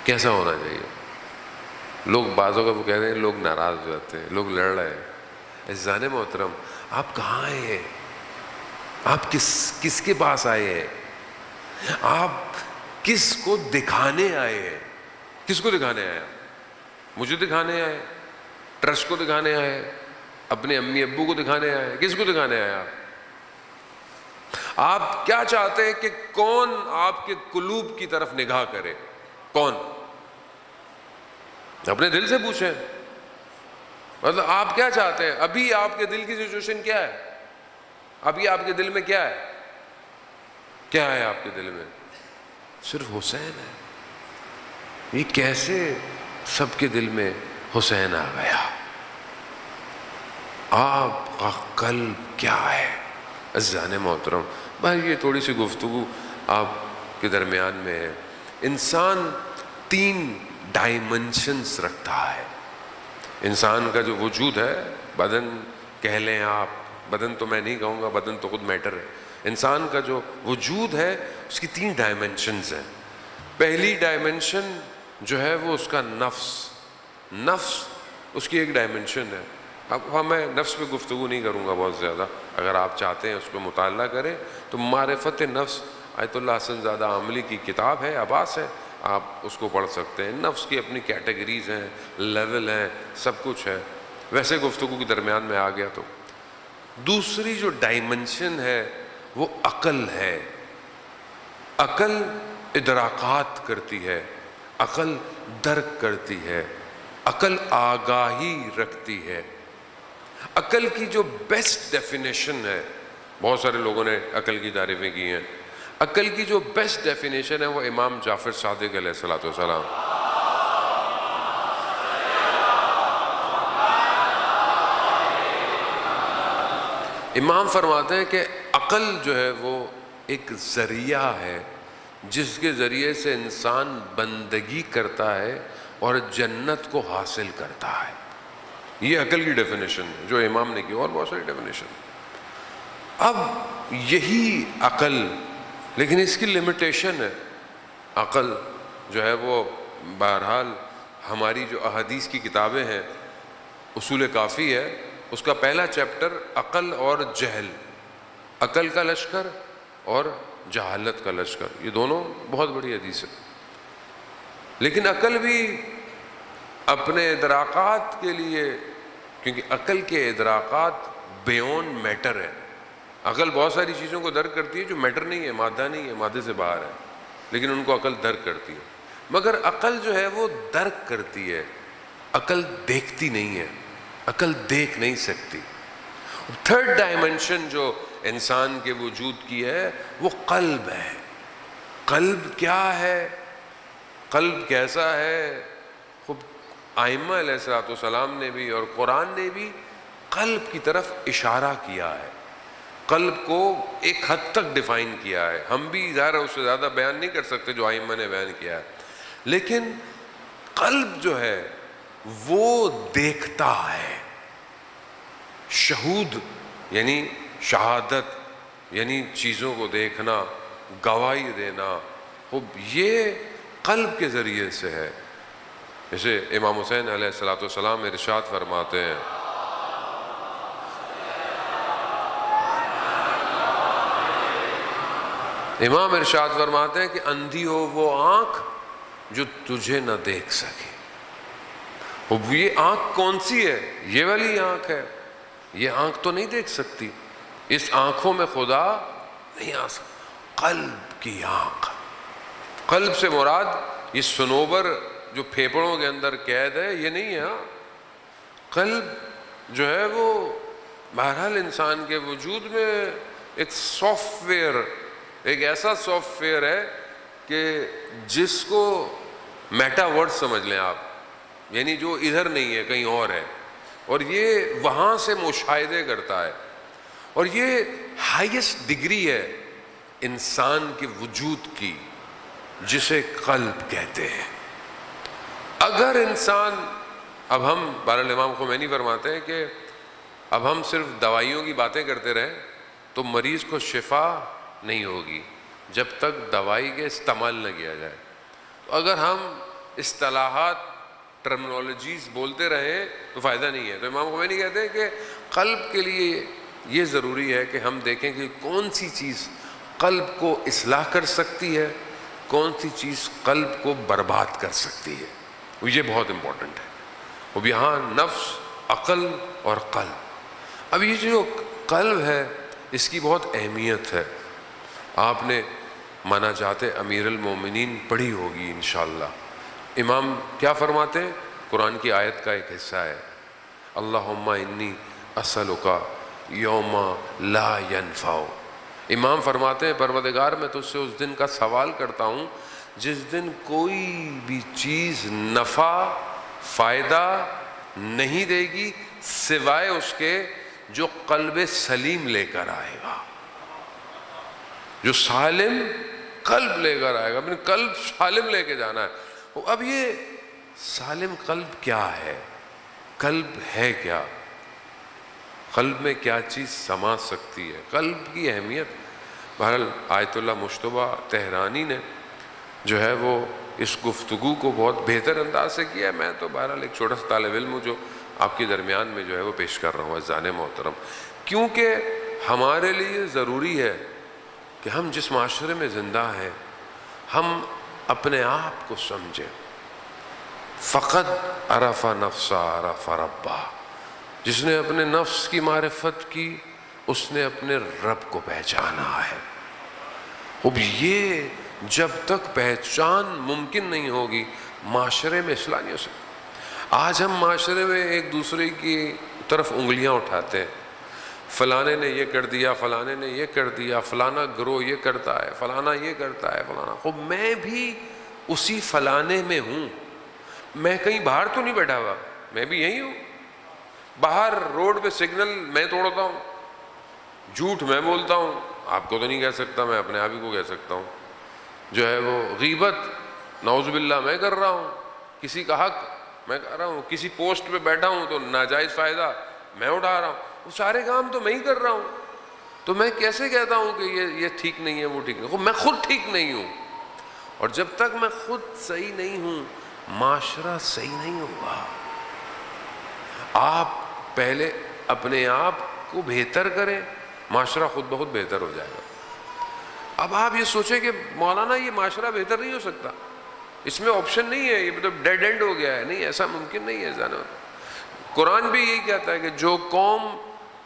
کیسا ہونا چاہیے. لوگ بعضوں کا وہ کہہ رہے ہیں لوگ ناراض ہو جاتے ہیں, لوگ لڑ رہے ہیں. عزیزان محترم, آپ کہاں آئے ہیں؟ آپ کس کے پاس آئے ہیں؟ آپ کس کو دکھانے آئے ہیں؟ کس کو دکھانے آئے؟ مجھے دکھانے آئے, ٹرسٹ کو دکھانے آئے, اپنے امی ابو کو دکھانے آئے, کس کو دکھانے آئے؟ آپ کیا چاہتے ہیں کہ کون آپ کے قلوب کی طرف نگاہ کرے؟ کون؟ اپنے دل سے پوچھیں. مطلب آپ کیا چاہتے ہیں؟ ابھی آپ کے دل کی سچویشن کیا ہے؟ ابھی آپ کے دل میں کیا ہے؟ کیا ہے آپ کے دل میں؟ صرف حسین ہے. یہ کیسے سب کے دل میں حسین آ گیا؟ آپ کا قلب کیا ہے؟ عزیزان محترم, بھائی یہ تھوڑی سی گفتگو آپ کے درمیان میں ہے. انسان 3 ڈائمنشنز رکھتا ہے. انسان کا جو وجود ہے, بدن کہہ لیں آپ, بدن تو میں نہیں کہوں گا, بدن تو خود میٹر ہے. انسان کا جو وجود ہے اس کی 3 ڈائمنشنز ہیں. پہلی ڈائمنشن جو ہے وہ اس کا نفس. نفس اس کی ایک ڈائمنشن ہے. اب میں نفس پہ گفتگو نہیں کروں گا بہت زیادہ, اگر آپ چاہتے ہیں اس پہ مطالعہ کریں تو معرفت نفس آیت اللہ حسن زادہ عاملی کی کتاب ہے, عباس ہے, آپ اس کو پڑھ سکتے ہیں. نفس کی اپنی کیٹیگریز ہیں, لیول ہیں, سب کچھ ہے. ویسے گفتگو کے درمیان میں آ گیا تو دوسری جو ڈائمنشن ہے وہ عقل ہے. عقل ادراکات کرتی ہے, عقل درک کرتی ہے, عقل آگاہی رکھتی ہے. عقل کی جو بیسٹ ڈیفینیشن ہے, بہت سارے لوگوں نے عقل کی تعریفیں کی ہیں, عقل کی جو بیسٹ ڈیفینیشن ہے وہ امام جعفر صادق علیہ السلام. امام فرماتے ہیں کہ عقل جو ہے وہ ایک ذریعہ ہے جس کے ذریعے سے انسان بندگی کرتا ہے اور جنت کو حاصل کرتا ہے. یہ عقل کی ڈیفینیشن ہے جو امام نے کی, اور بہت ساری ڈیفینیشن. اب یہی عقل, لیکن اس کی لمیٹیشن ہے. عقل جو ہے وہ بہرحال ہماری جو احادیث کی کتابیں ہیں, اصول کافی ہے, اس کا پہلا چیپٹر عقل اور جہل, عقل کا لشکر اور جہالت کا لشکر, یہ دونوں بہت بڑی حدیث ہے. لیکن عقل بھی اپنے ادراکات کے لیے, کیونکہ عقل کے ادراکات بیون میٹر ہے. عقل بہت ساری چیزوں کو درک کرتی ہے جو میٹر نہیں ہے, مادہ نہیں ہے, مادے سے باہر ہے, لیکن ان کو عقل درک کرتی ہے. مگر عقل جو ہے وہ درک کرتی ہے, عقل دیکھتی نہیں ہے, عقل دیکھ نہیں سکتی. تھرڈ ڈائمنشن جو انسان کے وجود کی ہے وہ قلب ہے. قلب کیا ہے؟ قلب کیسا ہے؟ خود ائمہ علیہ السلام نے بھی اور قرآن نے بھی قلب کی طرف اشارہ کیا ہے, قلب کو ایک حد تک ڈیفائن کیا ہے. ہم بھی ظاہر اس سے زیادہ بیان نہیں کر سکتے جو ائمہ نے بیان کیا ہے, لیکن قلب جو ہے وہ دیکھتا ہے. شہود یعنی شہادت, یعنی چیزوں کو دیکھنا, گواہی دینا, خب یہ قلب کے ذریعے سے ہے. جیسے امام حسین علیہ السلام ارشاد فرماتے ہیں, امام ارشاد فرماتے ہیں کہ اندھی ہو وہ آنکھ جو تجھے نہ دیکھ سکے, اب یہ آنکھ کون سی ہے؟ یہ والی آنکھ ہے. یہ آنکھ تو نہیں دیکھ سکتی، اس آنکھوں میں خدا نہیں آ سکتا. قلب کی آنکھ. قلب سے مراد یہ سنوبر جو پھیپڑوں کے اندر قید ہے یہ نہیں ہے. قلب جو ہے وہ بہرحال انسان کے وجود میں ایک سافٹ ویئر، ایک ایسا سافٹ ویئر ہے کہ جس کو میٹا ورڈ سمجھ لیں آپ، یعنی جو ادھر نہیں ہے کہیں اور ہے، اور یہ وہاں سے مشاہدے کرتا ہے. اور یہ ہائیسٹ ڈگری ہے انسان کے وجود کی، جسے قلب کہتے ہیں. اگر انسان، اب ہم بہرحال امام خمینی فرماتے ہیں کہ اب ہم صرف دوائیوں کی باتیں کرتے رہیں تو مریض کو شفا نہیں ہوگی جب تک دوائی کے استعمال نہ کیا جائے. تو اگر ہم اصطلاحات، ٹرمنالوجیز بولتے رہیں تو فائدہ نہیں ہے. تو امام خمینی کہتے ہیں کہ قلب کے لیے یہ ضروری ہے کہ ہم دیکھیں کہ کون سی چیز قلب کو اصلاح کر سکتی ہے، کون سی چیز قلب کو برباد کر سکتی ہے. یہ بہت امپورٹنٹ ہے. اب یہاں نفس، عقل اور قلب. اب یہ جو قلب ہے اس کی بہت اہمیت ہے. آپ نے مناجات امیر المومنین پڑھی ہوگی انشاءاللہ. امام کیا فرماتے ہیں؟ قرآن کی آیت کا ایک حصہ ہے، اللہم انی اسألک یوم لا ینفع. امام فرماتے ہیں پروردگار میں تجھ سے اس دن کا سوال کرتا ہوں جس دن کوئی بھی چیز نفع، فائدہ نہیں دے گی سوائے اس کے جو قلب سلیم لے کر آئے گا، جو سالم قلب لے کر آئے گا. اپنے قلب سالم لے کے جانا ہے. اب یہ سالم قلب کیا ہے؟ قلب ہے کیا؟ قلب میں کیا چیز سما سکتی ہے؟ قلب کی اہمیت بہرحال آیت اللہ مشتبہ تہرانی نے جو ہے وہ اس گفتگو کو بہت بہتر انداز سے کیا ہے. میں تو بہرحال ایک چھوٹا سا طالب علم ہوں جو آپ کے درمیان میں جو ہے وہ پیش کر رہا ہوں عزیزان محترم. کیونکہ ہمارے لیے ضروری ہے کہ ہم جس معاشرے میں زندہ ہیں ہم اپنے آپ کو سمجھیں. فقط عرف نفسہ عرف ربہ. جس نے اپنے نفس کی معرفت کی اس نے اپنے رب کو پہچانا ہے. اب یہ جب تک پہچان ممکن نہیں ہوگی معاشرے میں اصلاح نہیں ہو سکتی. آج ہم معاشرے میں ایک دوسرے کی طرف انگلیاں اٹھاتے ہیں، فلانے نے یہ کر دیا، فلانے نے یہ کر دیا، فلانا گروہ یہ کرتا ہے، فلانا یہ کرتا ہے، فلانا. خب میں بھی اسی فلانے میں ہوں. میں کہیں باہر تو نہیں بیٹھا ہوا، میں بھی یہی ہوں. باہر روڈ پہ سگنل میں توڑتا ہوں، جھوٹ میں بولتا ہوں. آپ کو تو نہیں کہہ سکتا، میں اپنے آپ ہی کو کہہ سکتا ہوں. جو ہے وہ غیبت نعوذ باللہ میں کر رہا ہوں، کسی کا حق میں کر رہا ہوں، کسی پوسٹ پہ بیٹھا ہوں تو ناجائز فائدہ میں اٹھا رہا ہوں. وہ سارے کام تو میں ہی کر رہا ہوں. تو میں کیسے کہتا ہوں کہ یہ ٹھیک نہیں ہے، وہ ٹھیک نہیں؟ میں خود ٹھیک نہیں ہوں. اور جب تک میں خود صحیح نہیں ہوں معاشرہ صحیح نہیں ہوگا. آپ پہلے اپنے آپ کو بہتر کریں، معاشرہ خود بخود بہتر ہو جائے گا. اب آپ یہ سوچیں کہ مولانا یہ معاشرہ بہتر نہیں ہو سکتا، اس میں آپشن نہیں ہے، یہ مطلب ڈیڈ اینڈ ہو گیا ہے. نہیں، ایسا ممکن نہیں ہے جانا. قرآن بھی یہی کہتا ہے کہ جو قوم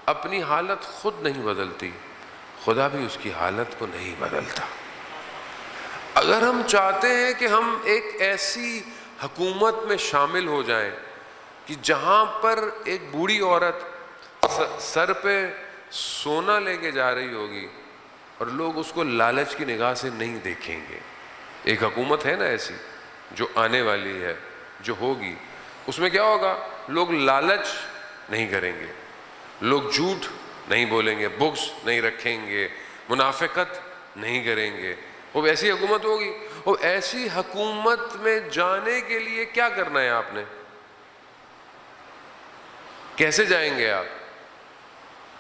اپنی حالت خود نہیں بدلتی خدا بھی اس کی حالت کو نہیں بدلتا. اگر ہم چاہتے ہیں کہ ہم ایک ایسی حکومت میں شامل ہو جائیں کہ جہاں پر ایک بوڑھی عورت سر پہ سونا لے کے جا رہی ہوگی اور لوگ اس کو لالچ کی نگاہ سے نہیں دیکھیں گے. ایک حکومت ہے نا ایسی جو آنے والی ہے، جو ہوگی، اس میں کیا ہوگا؟ لوگ لالچ نہیں کریں گے، لوگ جھوٹ نہیں بولیں گے، بغض نہیں رکھیں گے، منافقت نہیں کریں گے. وہ ایسی حکومت ہوگی. وہ ایسی حکومت میں جانے کے لیے کیا کرنا ہے آپ نے؟ کیسے جائیں گے آپ؟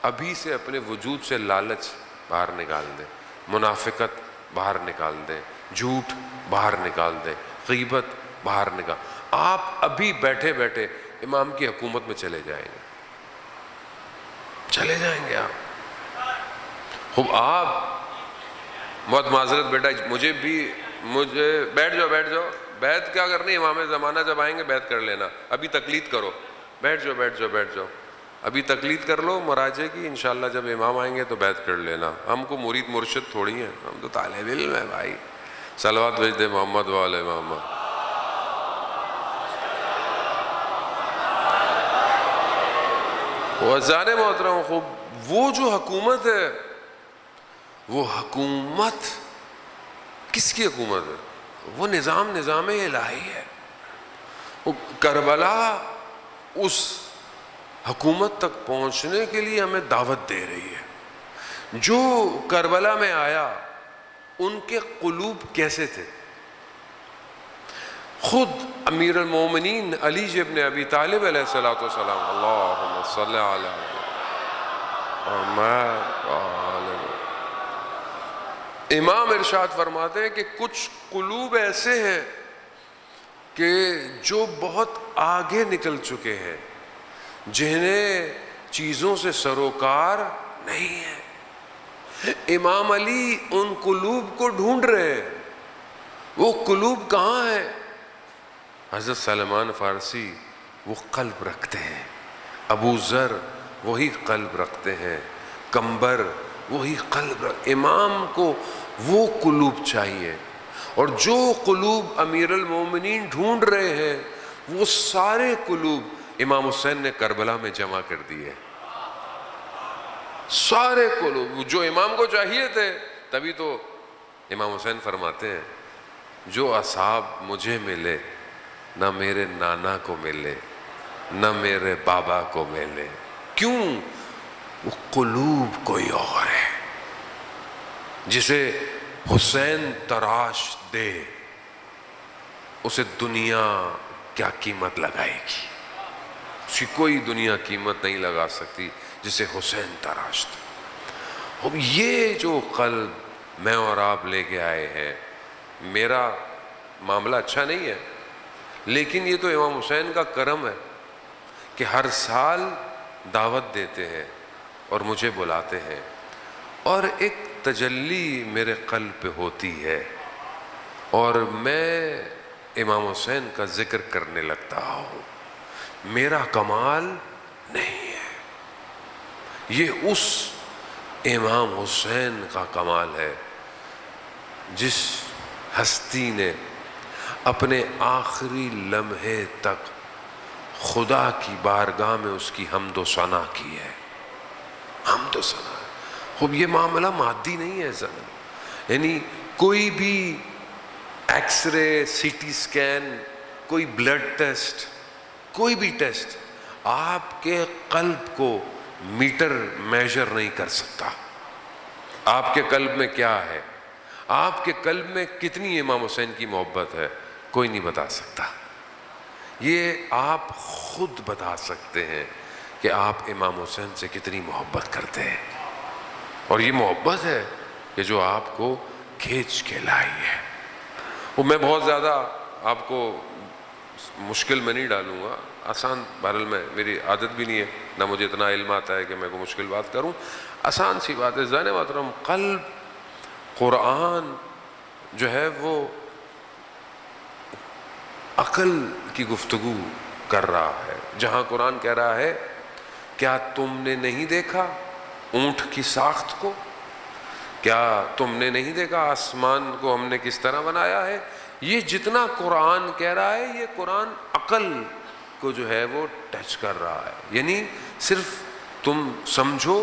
ابھی سے اپنے وجود سے لالچ باہر نکال دیں، منافقت باہر نکال دیں، جھوٹ باہر نکال دیں، غیبت باہر نکال. آپ ابھی بیٹھے بیٹھے امام کی حکومت میں چلے جائیں گے، چلے جائیں گے آپ. خوب آپ بہت معذرت بیٹا، مجھے بیٹھ جاؤ بیعت کیا کرنی، امام زمانہ جب آئیں گے بیعت کر لینا، ابھی تقلید کرو، بیٹھ جاؤ بیٹھ جاؤ بیٹھ جاؤ، ابھی تقلید کر لو مراجع کی، انشاءاللہ جب امام آئیں گے تو بیعت کر لینا. ہم کو مرید مرشد تھوڑی ہیں، ہم تو طالب علم ہیں بھائی. صلوات بھیج دے محمد وعلی محمد. وزان محترم خوب، وہ جو حکومت ہے، وہ حکومت کس کی حکومت ہے؟ وہ نظام الہی ہے. کربلا اس حکومت تک پہنچنے کے لیے ہمیں دعوت دے رہی ہے. جو کربلا میں آیا ان کے قلوب کیسے تھے؟ خود امیر المومنین علی ابن ابی طالب علیہ الصلوۃ والسلام، اللہم صلی علی محمد، امام ارشاد فرماتے ہیں کہ کچھ قلوب ایسے ہیں کہ جو بہت آگے نکل چکے ہیں، جنہیں چیزوں سے سروکار نہیں ہے. امام علی ان قلوب کو ڈھونڈ رہے ہیں. وہ قلوب کہاں ہیں؟ حضرت سلمان فارسی وہ قلب رکھتے ہیں، ابو ذر وہی قلب رکھتے ہیں، کمبر وہی قلب امام کو وہ قلوب چاہیے. اور جو قلوب امیر المومنین ڈھونڈ رہے ہیں وہ سارے قلوب امام حسین نے کربلا میں جمع کر دیے. سارے قلوب جو امام کو چاہیے تھے. تبھی تو امام حسین فرماتے ہیں جو اصحاب مجھے ملے نہ میرے نانا کو ملے نہ میرے بابا کو ملے. کیوں؟ وہ قلوب کوئی اور ہے. جسے حسین تراش دے اسے دنیا کیا قیمت لگائے گی؟ اس کی کوئی دنیا قیمت نہیں لگا سکتی جسے حسین تراش دے. اب یہ جو قلب میں اور آپ لے کے آئے ہیں، میرا معاملہ اچھا نہیں ہے، لیکن یہ تو امام حسین کا کرم ہے کہ ہر سال دعوت دیتے ہیں اور مجھے بلاتے ہیں، اور ایک تجلی میرے قلب پہ ہوتی ہے اور میں امام حسین کا ذکر کرنے لگتا ہوں. میرا کمال نہیں ہے، یہ اس امام حسین کا کمال ہے جس ہستی نے اپنے آخری لمحے تک خدا کی بارگاہ میں اس کی حمد و ثنا کی ہے. حمد و ثنا. خوب یہ معاملہ مادی نہیں ہے زن، یعنی کوئی بھی X ray, C T scan, کوئی بلڈ ٹیسٹ، کوئی بھی ٹیسٹ آپ کے قلب کو میٹر میجر نہیں کر سکتا. آپ کے قلب میں کیا ہے، آپ کے قلب میں کتنی امام حسین کی محبت ہے، کوئی نہیں بتا سکتا. یہ آپ خود بتا سکتے ہیں کہ آپ امام حسین سے کتنی محبت کرتے ہیں. اور یہ محبت ہے کہ جو آپ کو کھینچ کے لائی ہے. وہ میں بہت زیادہ آپ کو مشکل میں نہیں ڈالوں گا، آسان، بہرحال میں میری عادت بھی نہیں ہے، نہ مجھے اتنا علم آتا ہے کہ میں کو مشکل بات کروں. آسان سی بات ہے. ذہن محترم، قلب قرآن جو ہے وہ عقل کی گفتگو کر رہا ہے. جہاں قرآن کہہ رہا ہے کیا تم نے نہیں دیکھا اونٹ کی ساخت کو، کیا تم نے نہیں دیکھا آسمان کو ہم نے کس طرح بنایا ہے. یہ جتنا قرآن کہہ رہا ہے یہ قرآن عقل کو جو ہے وہ ٹچ کر رہا ہے. یعنی صرف تم سمجھو،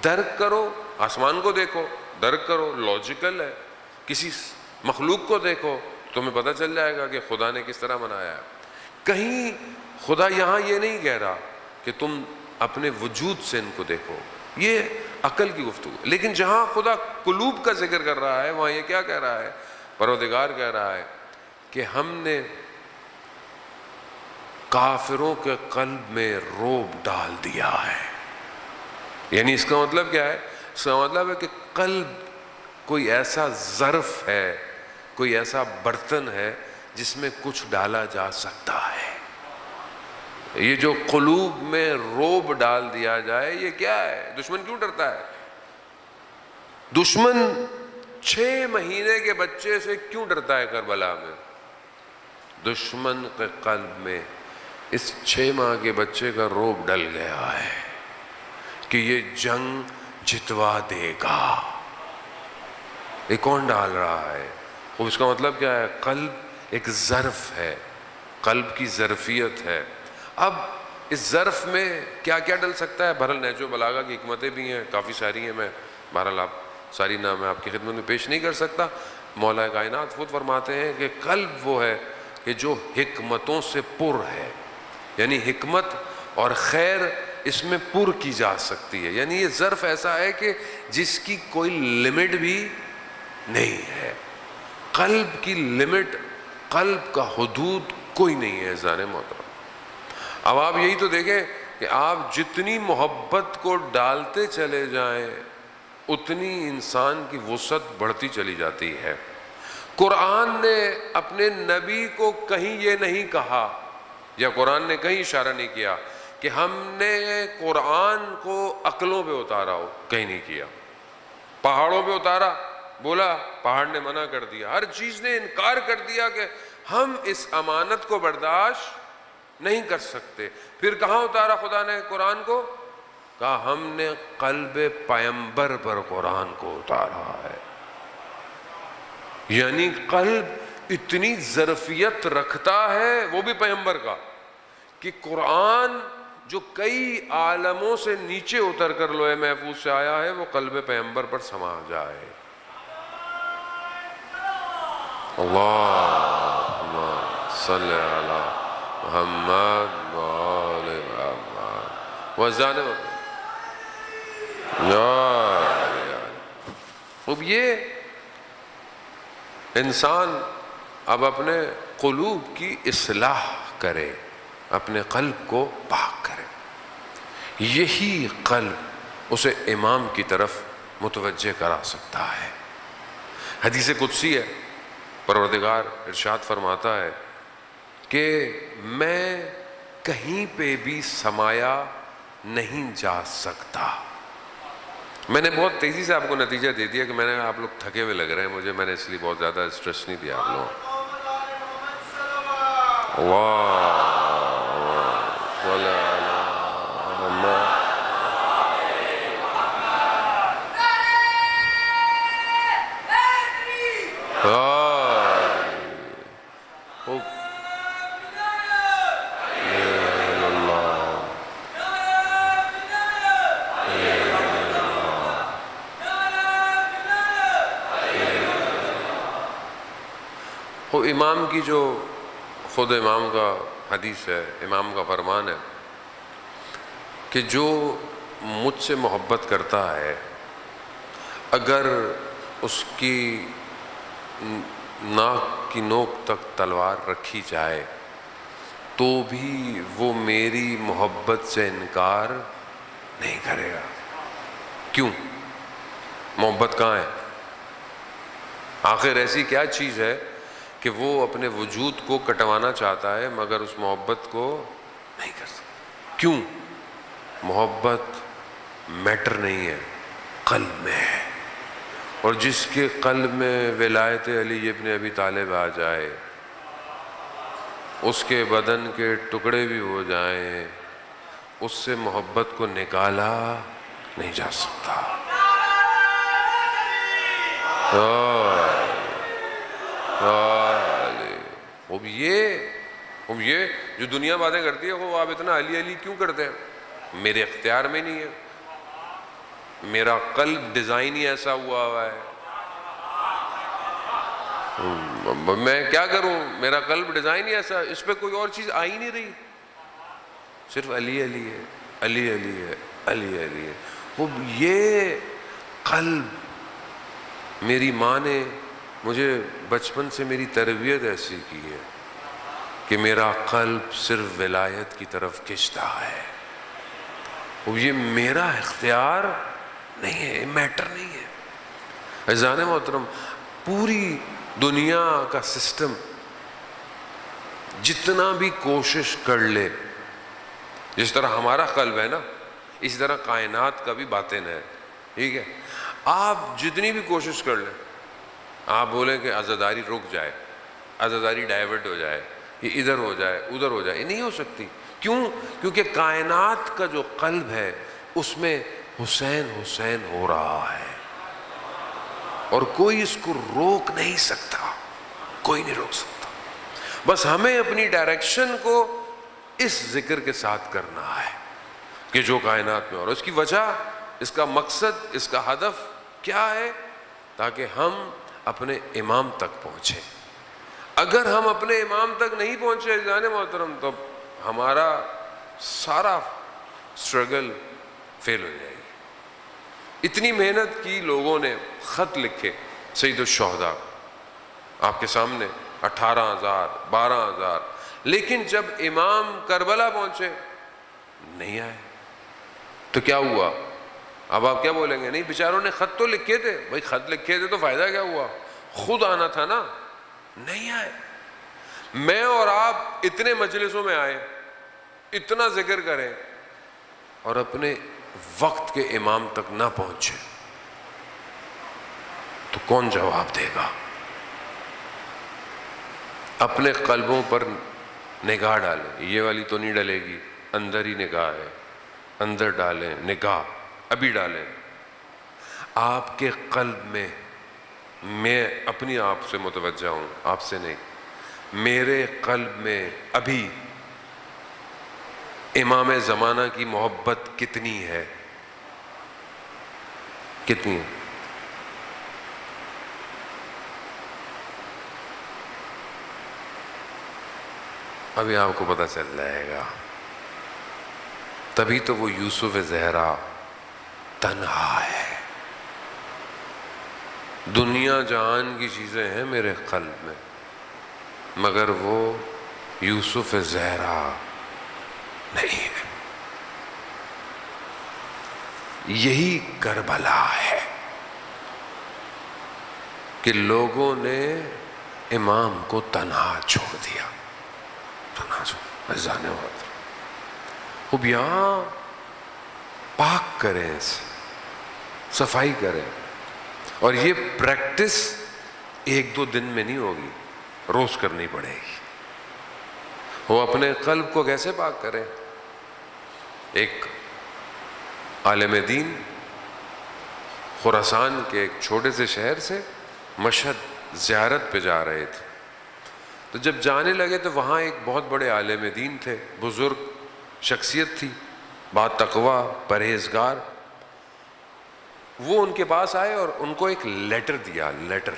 درک کرو. آسمان کو دیکھو، درک کرو، لاجیکل ہے. کسی مخلوق کو دیکھو تمہیں پتہ چل جائے گا کہ خدا نے کس طرح بنایا ہے. کہیں خدا یہاں یہ نہیں کہہ رہا کہ تم اپنے وجود سے ان کو دیکھو، یہ عقل کی گفتگو. لیکن جہاں خدا قلوب کا ذکر کر رہا ہے وہاں یہ کیا کہہ رہا ہے؟ پروردگار کہہ رہا ہے کہ ہم نے کافروں کے قلب میں روب ڈال دیا ہے. یعنی اس کا مطلب کیا ہے؟ اس کا مطلب ہے کہ قلب کوئی ایسا ظرف ہے، کوئی ایسا برتن ہے جس میں کچھ ڈالا جا سکتا ہے. یہ جو قلوب میں روب ڈال دیا جائے یہ کیا ہے؟ دشمن کیوں ڈرتا ہے؟ دشمن 6 مہینے کے بچے سے کیوں ڈرتا ہے کربلا میں؟ دشمن کے قلب میں اس 6 ماہ کے بچے کا روب ڈل گیا ہے کہ یہ جنگ جتوا دے گا. یہ کون ڈال رہا ہے؟ وہ اس کا مطلب کیا ہے؟ قلب ایک ظرف ہے، قلب کی ظرفیت ہے. اب اس ظرف میں کیا کیا ڈل سکتا ہے؟ بہرحال نہج و بلاغہ کی حکمتیں بھی ہیں، کافی ساری ہیں، میں بہرحال آپ ساری نام میں آپ کی خدمت میں پیش نہیں کر سکتا. مولا کائنات خود فرماتے ہیں کہ قلب وہ ہے کہ جو حکمتوں سے پر ہے، یعنی حکمت اور خیر اس میں پر کی جا سکتی ہے. یعنی یہ ظرف ایسا ہے کہ جس کی کوئی لمٹ بھی نہیں ہے. قلب کی لمٹ، قلب کا حدود کوئی نہیں ہے عزیزان محترم. اب آپ یہی تو دیکھیں کہ آپ جتنی محبت کو ڈالتے چلے جائیں اتنی انسان کی وسعت بڑھتی چلی جاتی ہے. قرآن نے اپنے نبی کو کہیں یہ نہیں کہا، یا قرآن نے کہیں اشارہ نہیں کیا کہ ہم نے قرآن کو عقلوں پہ اتارا ہو، کہیں نہیں کیا. پہاڑوں پہ اتارا، بولا پہاڑ نے منع کر دیا، ہر چیز نے انکار کر دیا کہ ہم اس امانت کو برداشت نہیں کر سکتے. پھر کہاں اتارا خدا نے قرآن کو؟ کہا ہم نے قلب پیمبر پر قرآن کو اتارا ہے. یعنی قلب اتنی ظرفیت رکھتا ہے، وہ بھی پیمبر کا، کہ قرآن جو کئی عالموں سے نیچے اتر کر لوح محفوظ سے آیا ہے وہ قلب پیمبر پر سما جائے. اللہم صلی علی محمد وآل محمد وزان. اب یہ انسان اب اپنے قلوب کی اصلاح کرے، اپنے قلب کو پاک کرے. یہی قلب اسے امام کی طرف متوجہ کرا سکتا ہے. حدیث قدسی ہے، پروردگار ارشاد فرماتا ہے کہ میں کہیں پہ بھی سمایا نہیں جا سکتا. میں نے بہت تیزی سے آپ کو نتیجہ دے دیا کہ میں نے آپ لوگ تھکے ہوئے لگ رہے ہیں مجھے، میں نے اس لیے بہت زیادہ اسٹریس نہیں دیا آپ لوگوں. امام کی جو خود امام کا حدیث ہے، امام کا فرمان ہے کہ جو مجھ سے محبت کرتا ہے اگر اس کی ناک کی نوک تک تلوار رکھی جائے تو بھی وہ میری محبت سے انکار نہیں کرے گا. کیوں؟ محبت کہاں ہے؟ آخر ایسی کیا چیز ہے کہ وہ اپنے وجود کو کٹوانا چاہتا ہے مگر اس محبت کو نہیں کر سکتا؟ کیوں؟ محبت میٹر نہیں ہے، قلب میں ہے. اور جس کے قلب میں ولایت علی ابن ابی طالب آ جائے، اس کے بدن کے ٹکڑے بھی ہو جائیں، اس سے محبت کو نکالا نہیں جا سکتا. اب یہ جو دنیا باتیں کرتی ہے وہ آپ اتنا علی علی کیوں کرتے ہیں؟ میرے اختیار میں نہیں ہے، میرا قلب ڈیزائن ہی ایسا ہوا ہے. میں کیا کروں؟ میرا قلب ڈیزائن ہی ایسا، اس پہ کوئی اور چیز آ ہی نہیں رہی، صرف علی علی ہے، علی علی ہے، علی علی ہے. وہ یہ قلب، میری ماں نے مجھے بچپن سے میری تربیت ایسی کی ہے کہ میرا قلب صرف ولایت کی طرف کھنچتا ہے. وہ یہ میرا اختیار نہیں ہے، میٹر نہیں ہے. عزیزان محترم، پوری دنیا کا سسٹم جتنا بھی کوشش کر لے، جس طرح ہمارا قلب ہے نا اسی طرح کائنات کا بھی باطن ہے، ٹھیک ہے؟ آپ جتنی بھی کوشش کر لیں، آپ بولیں کہ عزاداری رک جائے، عزاداری ڈائیورٹ ہو جائے، یہ ادھر ہو جائے ادھر ہو جائے، یہ نہیں ہو سکتی. کیوں؟ کیونکہ کائنات کا جو قلب ہے اس میں حسین حسین ہو رہا ہے، اور کوئی اس کو روک نہیں سکتا، کوئی نہیں روک سکتا. بس ہمیں اپنی ڈائریکشن کو اس ذکر کے ساتھ کرنا ہے کہ جو کائنات میں، اور اس کی وجہ، اس کا مقصد، اس کا ہدف کیا ہے؟ تاکہ ہم اپنے امام تک پہنچیں. اگر ہم اپنے امام تک نہیں پہنچے جانے محترم، تو ہمارا سارا اسٹرگل فیل ہو جائے گی. اتنی محنت کی لوگوں نے، خط لکھے سید الشہداء آپ کے سامنے 18,000 12,000، لیکن جب امام کربلا پہنچے نہیں آئے. تو کیا ہوا؟ اب آپ کیا بولیں گے؟ نہیں بیچاروں نے خط تو لکھے تھے. بھائی خط لکھے تھے تو فائدہ کیا ہوا؟ خود آنا تھا نا. نہیں آئے. میں اور آپ اتنے مجلسوں میں آئے، اتنا ذکر کریں، اور اپنے وقت کے امام تک نہ پہنچے تو کون جواب دے گا؟ اپنے قلبوں پر نگاہ ڈالیں. یہ والی تو نہیں ڈلے گی، اندر ہی نگاہ ہے، اندر ڈالیں نگاہ، ابھی ڈالیں. آپ کے قلب میں اپنی آپ سے متوجہ ہوں، آپ سے نہیں، میرے قلب میں ابھی امام زمانہ کی محبت کتنی ہے؟ کتنی ہے؟ ابھی آپ کو پتہ چل جائے گا. تبھی تو وہ یوسف زہرا تنہا ہے. دنیا جہان کی چیزیں ہیں میرے قلب میں، مگر وہ یوسف زہرا نہیں ہے. یہی کربلا ہے کہ لوگوں نے امام کو تنہا چھوڑ دیا. تنہا چھوڑ جانے والا. اب یہاں پاک کریں، صفائی کریں. اور یہ پریکٹس 1-2 دن میں نہیں ہوگی، روز کرنی پڑے گی. وہ اپنے قلب کو کیسے پاک کریں؟ ایک عالم دین خراسان کے ایک چھوٹے سے شہر سے مشہد زیارت پہ جا رہے تھے. تو جب جانے لگے تو وہاں ایک بہت بڑے عالم دین تھے، بزرگ شخصیت تھی، با تقویٰ، پرہیزگار. وہ ان کے پاس آئے اور ان کو ایک لیٹر دیا، لیٹر،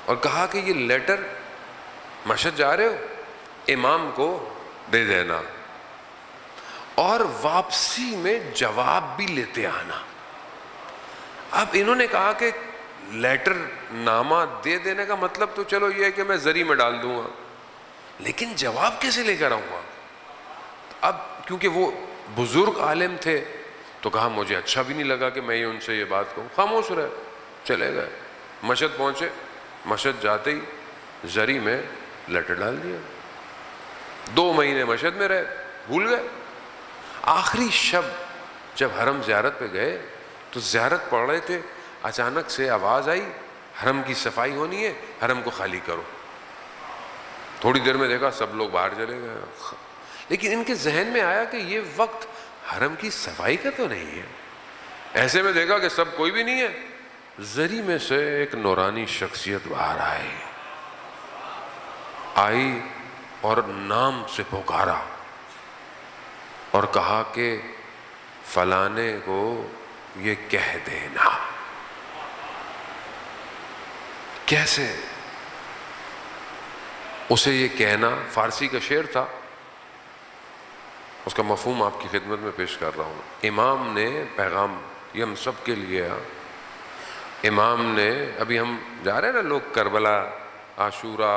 اور کہا کہ یہ لیٹر مشہد جا رہے ہو، امام کو دے دینا، اور واپسی میں جواب بھی لیتے آنا. اب انہوں نے کہا کہ لیٹر نامہ دے دینے کا مطلب تو چلو یہ ہے کہ میں زری میں ڈال دوں گا، لیکن جواب کیسے لے کر آؤں گا؟ اب کیونکہ وہ بزرگ عالم تھے تو کہا مجھے اچھا بھی نہیں لگا کہ میں ان سے یہ بات کہوں. خاموش رہے، چلے گئے. مشہد پہنچے، مشہد جاتے ہی زری میں لیٹر ڈال دیا. 2 مہینے مشہد میں رہے، بھول گئے. آخری شب جب حرم زیارت پہ گئے تو زیارت پڑھ رہے تھے، اچانک سے آواز آئی حرم کی صفائی ہونی ہے، حرم کو خالی کرو. تھوڑی دیر میں دیکھا سب لوگ باہر چلے گئے. لیکن ان کے ذہن میں آیا کہ یہ وقت حرم کی صفائی کا تو نہیں ہے. ایسے میں دیکھا کہ سب کوئی بھی نہیں ہے. زری میں سے ایک نورانی شخصیت باہر آئی اور نام سے پکارا اور کہا کہ فلانے کو یہ کہہ دینا. کیسے اسے یہ کہنا؟ فارسی کا شعر تھا، اس کا مفہوم آپ کی خدمت میں پیش کر رہا ہوں. امام نے پیغام، یہ ہم سب کے لیے، امام نے، ابھی ہم جا رہے ہیں نا، لوگ کربلا، عاشورہ،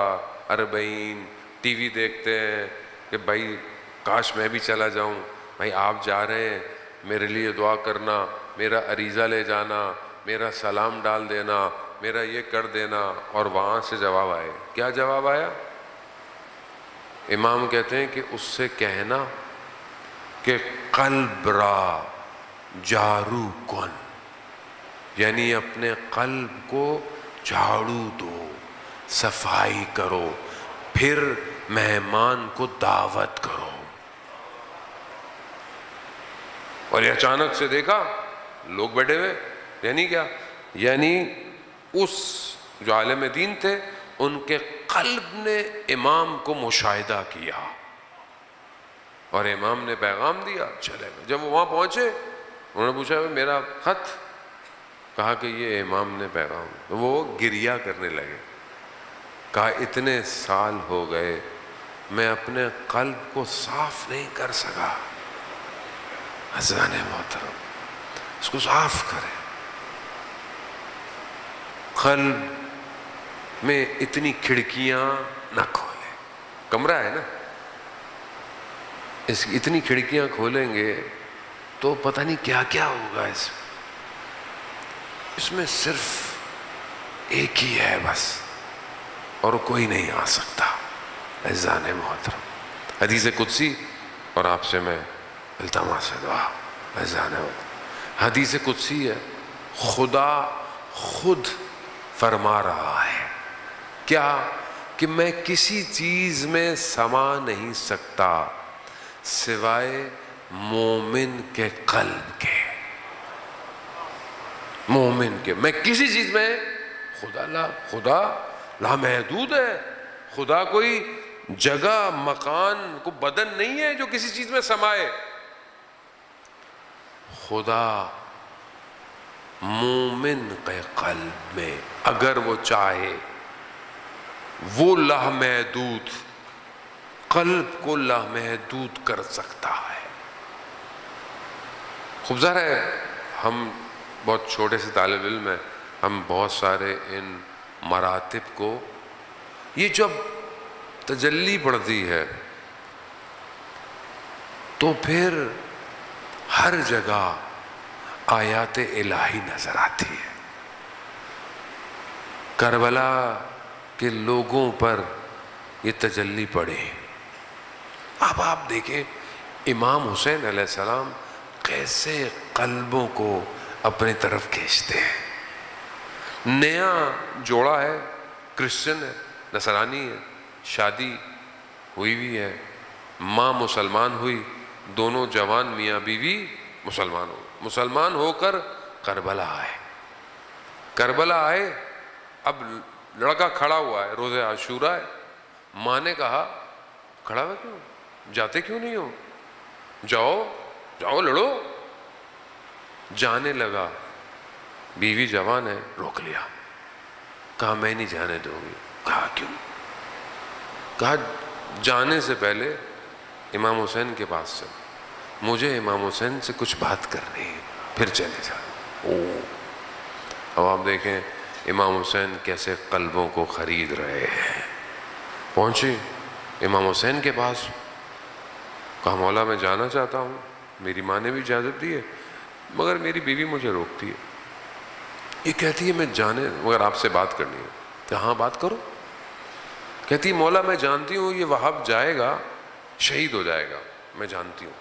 اربعین ٹی وی دیکھتے ہیں کہ بھائی کاش میں بھی چلا جاؤں. بھائی آپ جا رہے ہیں، میرے لیے دعا کرنا، میرا عریضہ لے جانا، میرا سلام ڈال دینا، میرا یہ کر دینا. اور وہاں سے جواب آئے. کیا جواب آیا؟ امام کہتے ہیں کہ اس سے کہنا کہ قلب را جارو کن، یعنی اپنے قلب کو جھاڑو دو، صفائی کرو، پھر مہمان کو دعوت کرو. اور یہ اچانک سے دیکھا لوگ بیٹھے ہوئے، یعنی کیا؟ یعنی اس جو عالم دین تھے ان کے قلب نے امام کو مشاہدہ کیا اور امام نے پیغام دیا، چلے گئے. جب وہ وہاں پہنچے انہوں نے پوچھا میرا خط، کہا کہ یہ امام نے پیغام. وہ گریہ کرنے لگے، کہا اتنے سال ہو گئے میں اپنے قلب کو صاف نہیں کر سکا. عزیزان محترم، اس کو صاف کریں. قلب میں اتنی کھڑکیاں نہ کھولیں. کمرہ ہے نا، اس کی اتنی کھڑکیاں کھولیں گے تو پتہ نہیں کیا کیا ہوگا. اس میں صرف ایک ہی ہے بس، اور کوئی نہیں آ سکتا. عزیزان محترم، حدیث قدسی، اور آپ سے میں التماس دعا. عزیزان محترم، حدیث قدسی ہے، خدا خود فرما رہا ہے کیا کہ میں کسی چیز میں سما نہیں سکتا سوائے مومن کے قلب کے. مومن کے، میں کسی چیز میں، خدا لامحدود ہے. خدا کوئی جگہ، مکان، کو بدن نہیں ہے جو کسی چیز میں سمائے. خدا مومن کے قلب میں اگر وہ چاہے وہ لامحدود قلب کو لامحدود کر سکتا ہے. خوب ظاہر ہے ہم بہت چھوٹے سے طالب علم ہیں، ہم بہت سارے ان مراتب کو، یہ جب تجلی پڑتی ہے تو پھر ہر جگہ آیات الہی نظر آتی ہے. کربلا کے لوگوں پر یہ تجلی پڑے. اب آپ دیکھیں امام حسین علیہ السلام کیسے قلبوں کو اپنی طرف کھینچتے ہیں. نیا جوڑا ہے، کرسچن ہے، نصرانی ہے، شادی ہوئی بھی ہے، ماں مسلمان ہوئی، دونوں جوان میاں بیوی مسلمان ہو، مسلمان ہو کر کربلا آئے. کربلا آئے، اب لڑکا کھڑا ہوا ہے، روزہ عاشورہ ہے. ماں نے کہا کھڑا ہوا کیوں، جاتے کیوں نہیں ہو، جاؤ جاؤ لڑو. جانے لگا، بیوی جوان ہے، روک لیا، کہا میں نہیں جانے دوں گی. کہا کیوں؟ کہا جانے سے پہلے امام حسین کے پاس سے مجھے امام حسین سے کچھ بات کرنی ہے، پھر چلے جا. اب آپ دیکھیں امام حسین کیسے قلبوں کو خرید رہے ہیں. پہنچے امام حسین کے پاس، کہا مولا میں جانا چاہتا ہوں، میری ماں نے بھی اجازت دی ہے مگر میری بیوی مجھے روکتی ہے. یہ کہتی ہے میں جانے مگر آپ سے بات کرنی ہے. کہاں بات کرو؟ کہتی ہے مولا میں جانتی ہوں یہ وہاب جائے گا شہید ہو جائے گا، میں جانتی ہوں،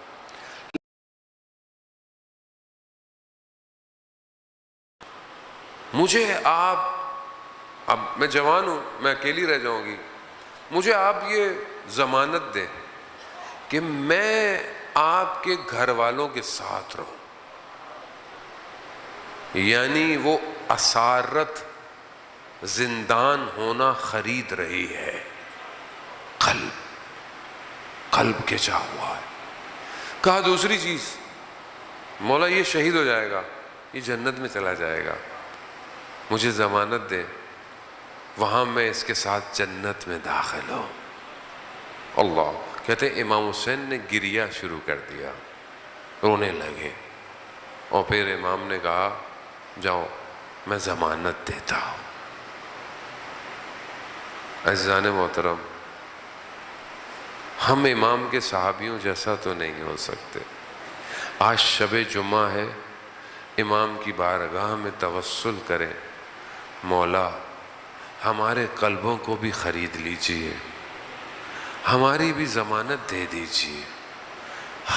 مجھے آپ، اب میں جوان ہوں، میں اکیلی رہ جاؤں گی، مجھے آپ یہ ضمانت دیں کہ میں آپ کے گھر والوں کے ساتھ رہوں. یعنی وہ اسارت زندان ہونا خرید رہی ہے. قلب کھچا ہوا ہے. کہا دوسری چیز، مولا یہ شہید ہو جائے گا، یہ جنت میں چلا جائے گا، مجھے ضمانت دے وہاں میں اس کے ساتھ جنت میں داخل ہوں. اللہ کہتے ہیں امام حسین نے گریہ شروع کر دیا، رونے لگے. اور پھر امام نے کہا جاؤ میں ضمانت دیتا ہوں. عزیزان محترم، ہم امام کے صحابیوں جیسا تو نہیں ہو سکتے. آج شب جمعہ ہے، امام کی بارگاہ میں توسل کریں، مولا ہمارے قلبوں کو بھی خرید لیجئے، ہماری بھی ضمانت دے دیجئے،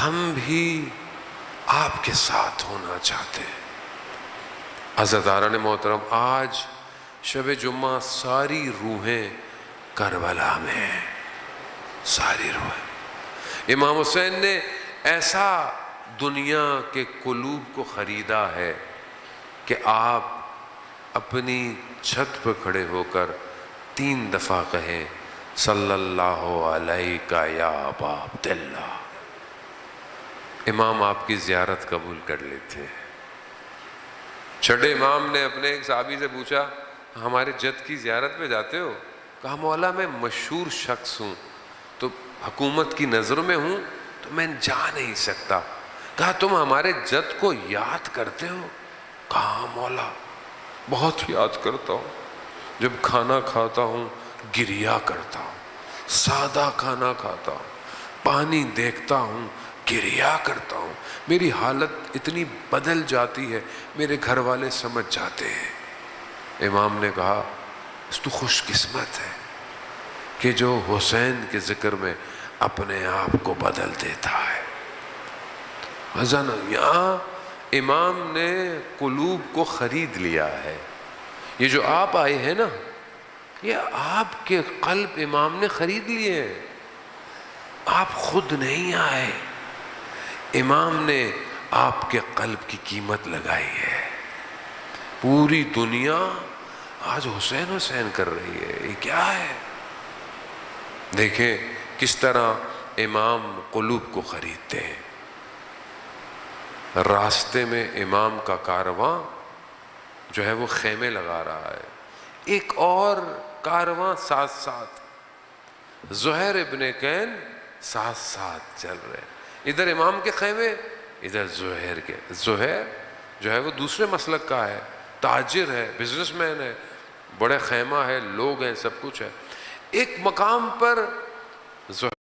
ہم بھی آپ کے ساتھ ہونا چاہتے ہیں. عزیزان محترم، آج شب جمعہ ساری روحیں کربلا میں ہیں. ساری روح۔ امام حسین نے ایسا دنیا کے قلوب کو خریدا ہے کہ آپ اپنی چھت پہ کھڑے ہو کر 3 دفعہ کہیں صلی اللہ علیہ یا ابا عبداللہ۔ امام آپ کی زیارت قبول کر لیتے ہیں۔ چھٹے امام نے اپنے ایک صحابی سے پوچھا ہمارے جد کی زیارت پہ جاتے ہو؟ کہا مولا میں مشہور شخص ہوں تو حکومت کی نظر میں ہوں تو میں جا نہیں سکتا۔ کہا تم ہمارے جد کو یاد کرتے ہو؟ کہا مولا بہت یاد کرتا ہوں، جب کھانا کھاتا ہوں گریا کرتا ہوں، سادہ کھانا کھاتا ہوں، پانی دیکھتا ہوں گریا کرتا ہوں، میری حالت اتنی بدل جاتی ہے میرے گھر والے سمجھ جاتے ہیں۔ امام نے کہا تو خوش قسمت ہے کہ جو حسین کے ذکر میں اپنے آپ کو بدل دیتا ہے۔ یہاں امام نے قلوب کو خرید لیا ہے۔ یہ جو آپ آئے ہیں نا، یہ آپ کے قلب امام نے خرید لیے ہیں، آپ خود نہیں آئے، امام نے آپ کے قلب کی قیمت لگائی ہے۔ پوری دنیا آج حسین حسین کر رہی ہے، یہ کیا ہے؟ دیکھیں کس طرح امام قلوب کو خریدتے ہیں۔ راستے میں امام کا کارواں جو ہے وہ خیمے لگا رہا ہے، ایک اور کارواں ساتھ ساتھ، زہیر ابن کین ساتھ ساتھ چل رہے ہیں، ادھر امام کے خیمے ادھر زہیر کے۔ زہیر جو ہے وہ دوسرے مسلک کا ہے، تاجر ہے، بزنس مین ہے، بڑے خیمہ ہے، لوگ ہیں، سب کچھ ہے۔ ایک مقام پر زہیر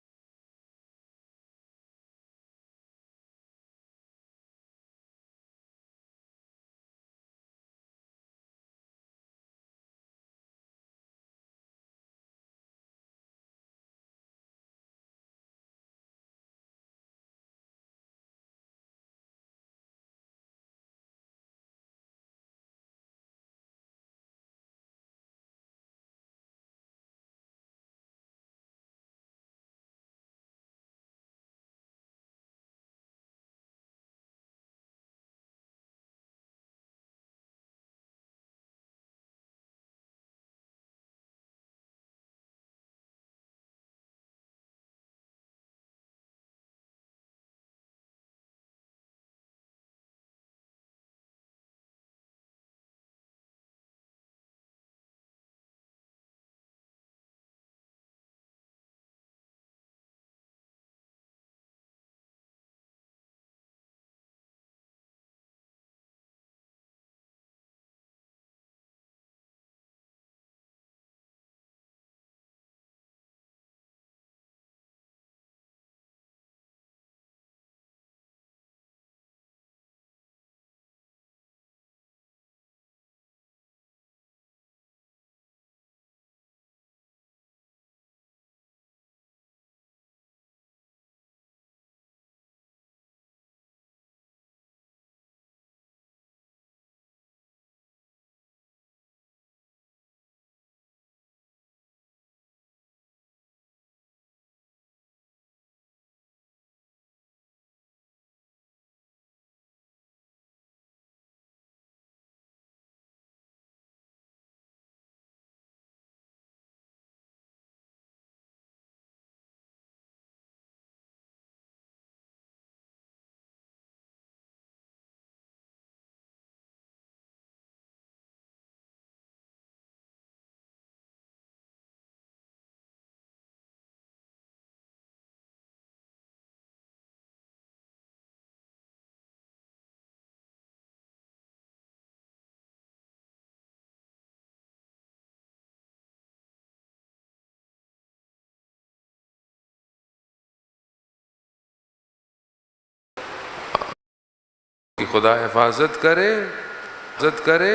کی خدا حفاظت کرے، حفاظت کرے۔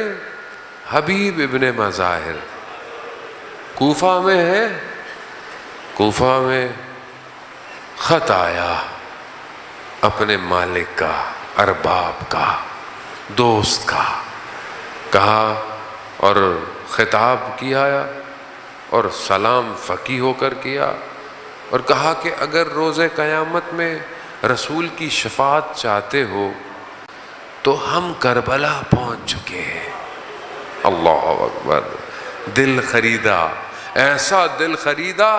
حبیب ابن مظاہر کوفہ میں ہے، کوفہ میں خط آیا اپنے مالک کا، ارباب کا، دوست کا، کہا اور خطاب کیا اور سلام فقی ہو کر کیا، اور کہا کہ اگر روز قیامت میں رسول کی شفاعت چاہتے ہو تو ہم کربلا پہنچ چکے ہیں. اللہ اکبر. دل خریدا، ایسا دل خریدا،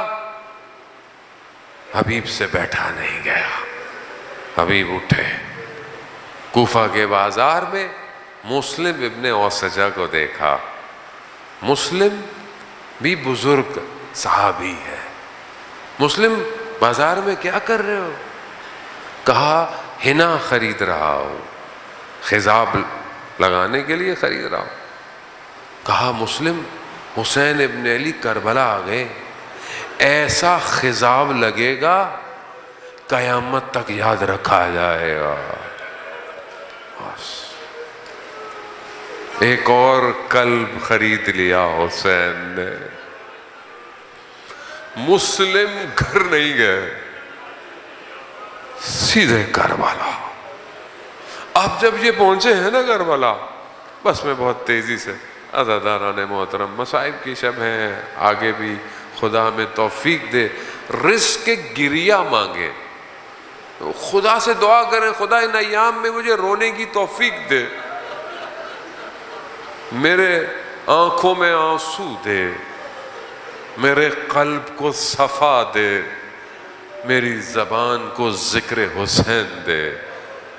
حبیب سے بیٹھا نہیں گیا. حبیب اٹھے، کوفہ کے بازار میں مسلم ابن اوسجہ کو دیکھا. مسلم بھی بزرگ صحابی ہے. مسلم بازار میں کیا کر رہے ہو؟ کہا حنا خرید رہا ہوں، خضاب لگانے کے لیے خرید رہا ہوں. کہا مسلم حسین ابن علی کربلا آ گئے، ایسا خضاب لگے گا قیامت تک یاد رکھا جائے گا. بس ایک اور قلب خرید لیا حسین نے. مسلم گھر نہیں گئے، سیدھے کربلا. اب جب یہ پہنچے ہیں نا کربلا، بس میں بہت تیزی سے عزاداران محترم، مصائب کی شب ہیں، آگے بھی خدا ہمیں توفیق دے. رزق کے گریہ مانگے، خدا سے دعا کریں خدا ان ایام میں مجھے رونے کی توفیق دے، میرے آنکھوں میں آنسو دے، میرے قلب کو صفا دے، میری زبان کو ذکر حسین دے.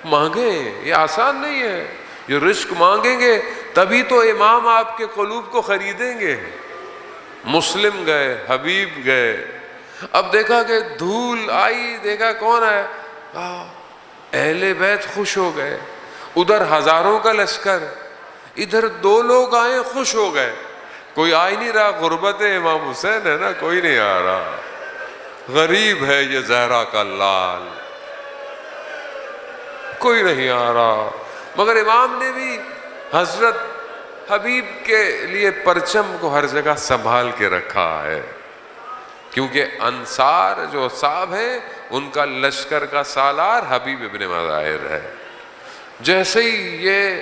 مانگیں، یہ آسان نہیں ہے. یہ رزق مانگیں گے تبھی تو امام آپ کے قلوب کو خریدیں گے. مسلم گئے، حبیب گئے. اب دیکھا کہ دھول آئی، دیکھا کون ہے، اہل بیت خوش ہو گئے. ادھر ہزاروں کا لشکر، ادھر 2 لوگ آئے، خوش ہو گئے. کوئی آ ہی نہیں رہا، غربت امام حسین ہے نا، کوئی نہیں آ رہا. غریب ہے یہ زہرا کا لال، کوئی نہیں آ رہا. مگر امام نے بھی حضرت حبیب کے لیے پرچم کو ہر جگہ سنبھال کے رکھا ہے، کیونکہ انصار جو صاحب ہیں ان کا لشکر کا سالار حبیب ابن مظاہر ہے. جیسے ہی یہ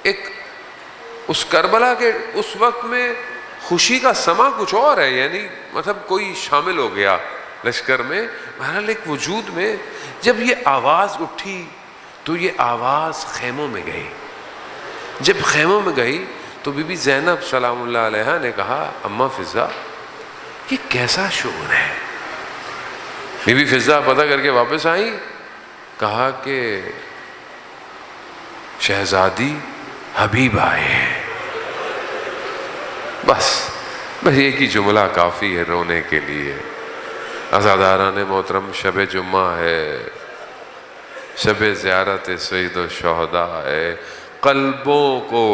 ایک اس کربلا کے اس وقت میں خوشی کا سما کچھ اور ہے، یعنی مطلب کوئی شامل ہو گیا لشکر میں. بہرحال ایک وجود میں جب یہ آواز اٹھی تو یہ آواز خیموں میں گئی. جب خیموں میں گئی تو بی بی زینب سلام اللہ علیہا نے کہا اماں فضہ یہ کیسا شعور ہے؟ بی بی فضہ پتہ کر کے واپس آئیں، کہا کہ شہزادی حبیب آئے ہیں. بس ایک ہی جملہ کافی ہے رونے کے لیے. عزاداران محترم، شب جمعہ ہے، شب زیارت سید الشہداء ہے. قلبوں کو،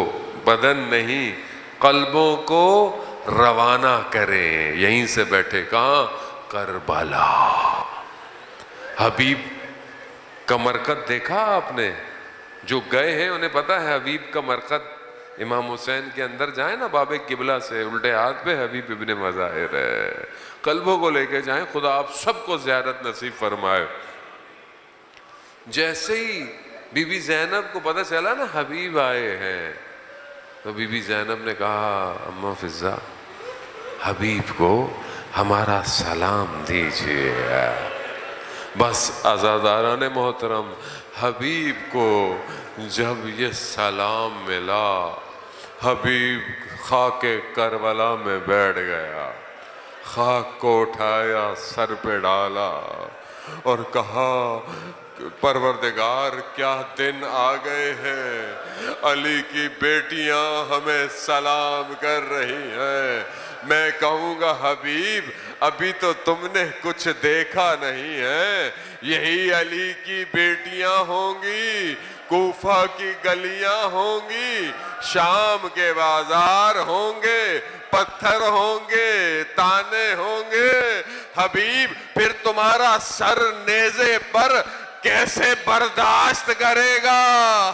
بدن نہیں، قلبوں کو روانہ کریں. یہیں سے بیٹھے کہاں؟ کربلا. حبیب کا مرکز دیکھا آپ نے؟ جو گئے ہیں انہیں پتہ ہے حبیب کا مرکز. امام حسین کے اندر جائیں نا باب قبلہ سے، الٹے ہاتھ پہ حبیب ابن مظاہر ہے. قلبوں کو لے کے جائیں، خدا آپ سب کو زیارت نصیب فرمائے. جیسے ہی بی بی زینب کو پتہ چلا نا حبیب آئے ہیں، تو بی بی زینب نے کہا اماں فضہ حبیب کو ہمارا سلام دیجیے. بس عزاداران محترم، حبیب کو جب یہ سلام ملا، حبیب خاک کربلا میں بیٹھ گیا، خاک کو اٹھایا، سر پہ ڈالا اور کہا پروردگار کیا دن آ گئے ہیں، علی کی بیٹیاں ہمیں سلام کر رہی ہیں. میں کہوں گا حبیب ابھی تو تم نے کچھ دیکھا نہیں ہے، یہی علی کی بیٹیاں ہوں گی، کوفہ کی گلیاں ہوں گی، شام کے بازار ہوں گے، پتھر ہوں گے، تانے ہوں گے. حبیب پھر تمہارا سر نیزے پر کیسے برداشت کرے گا؟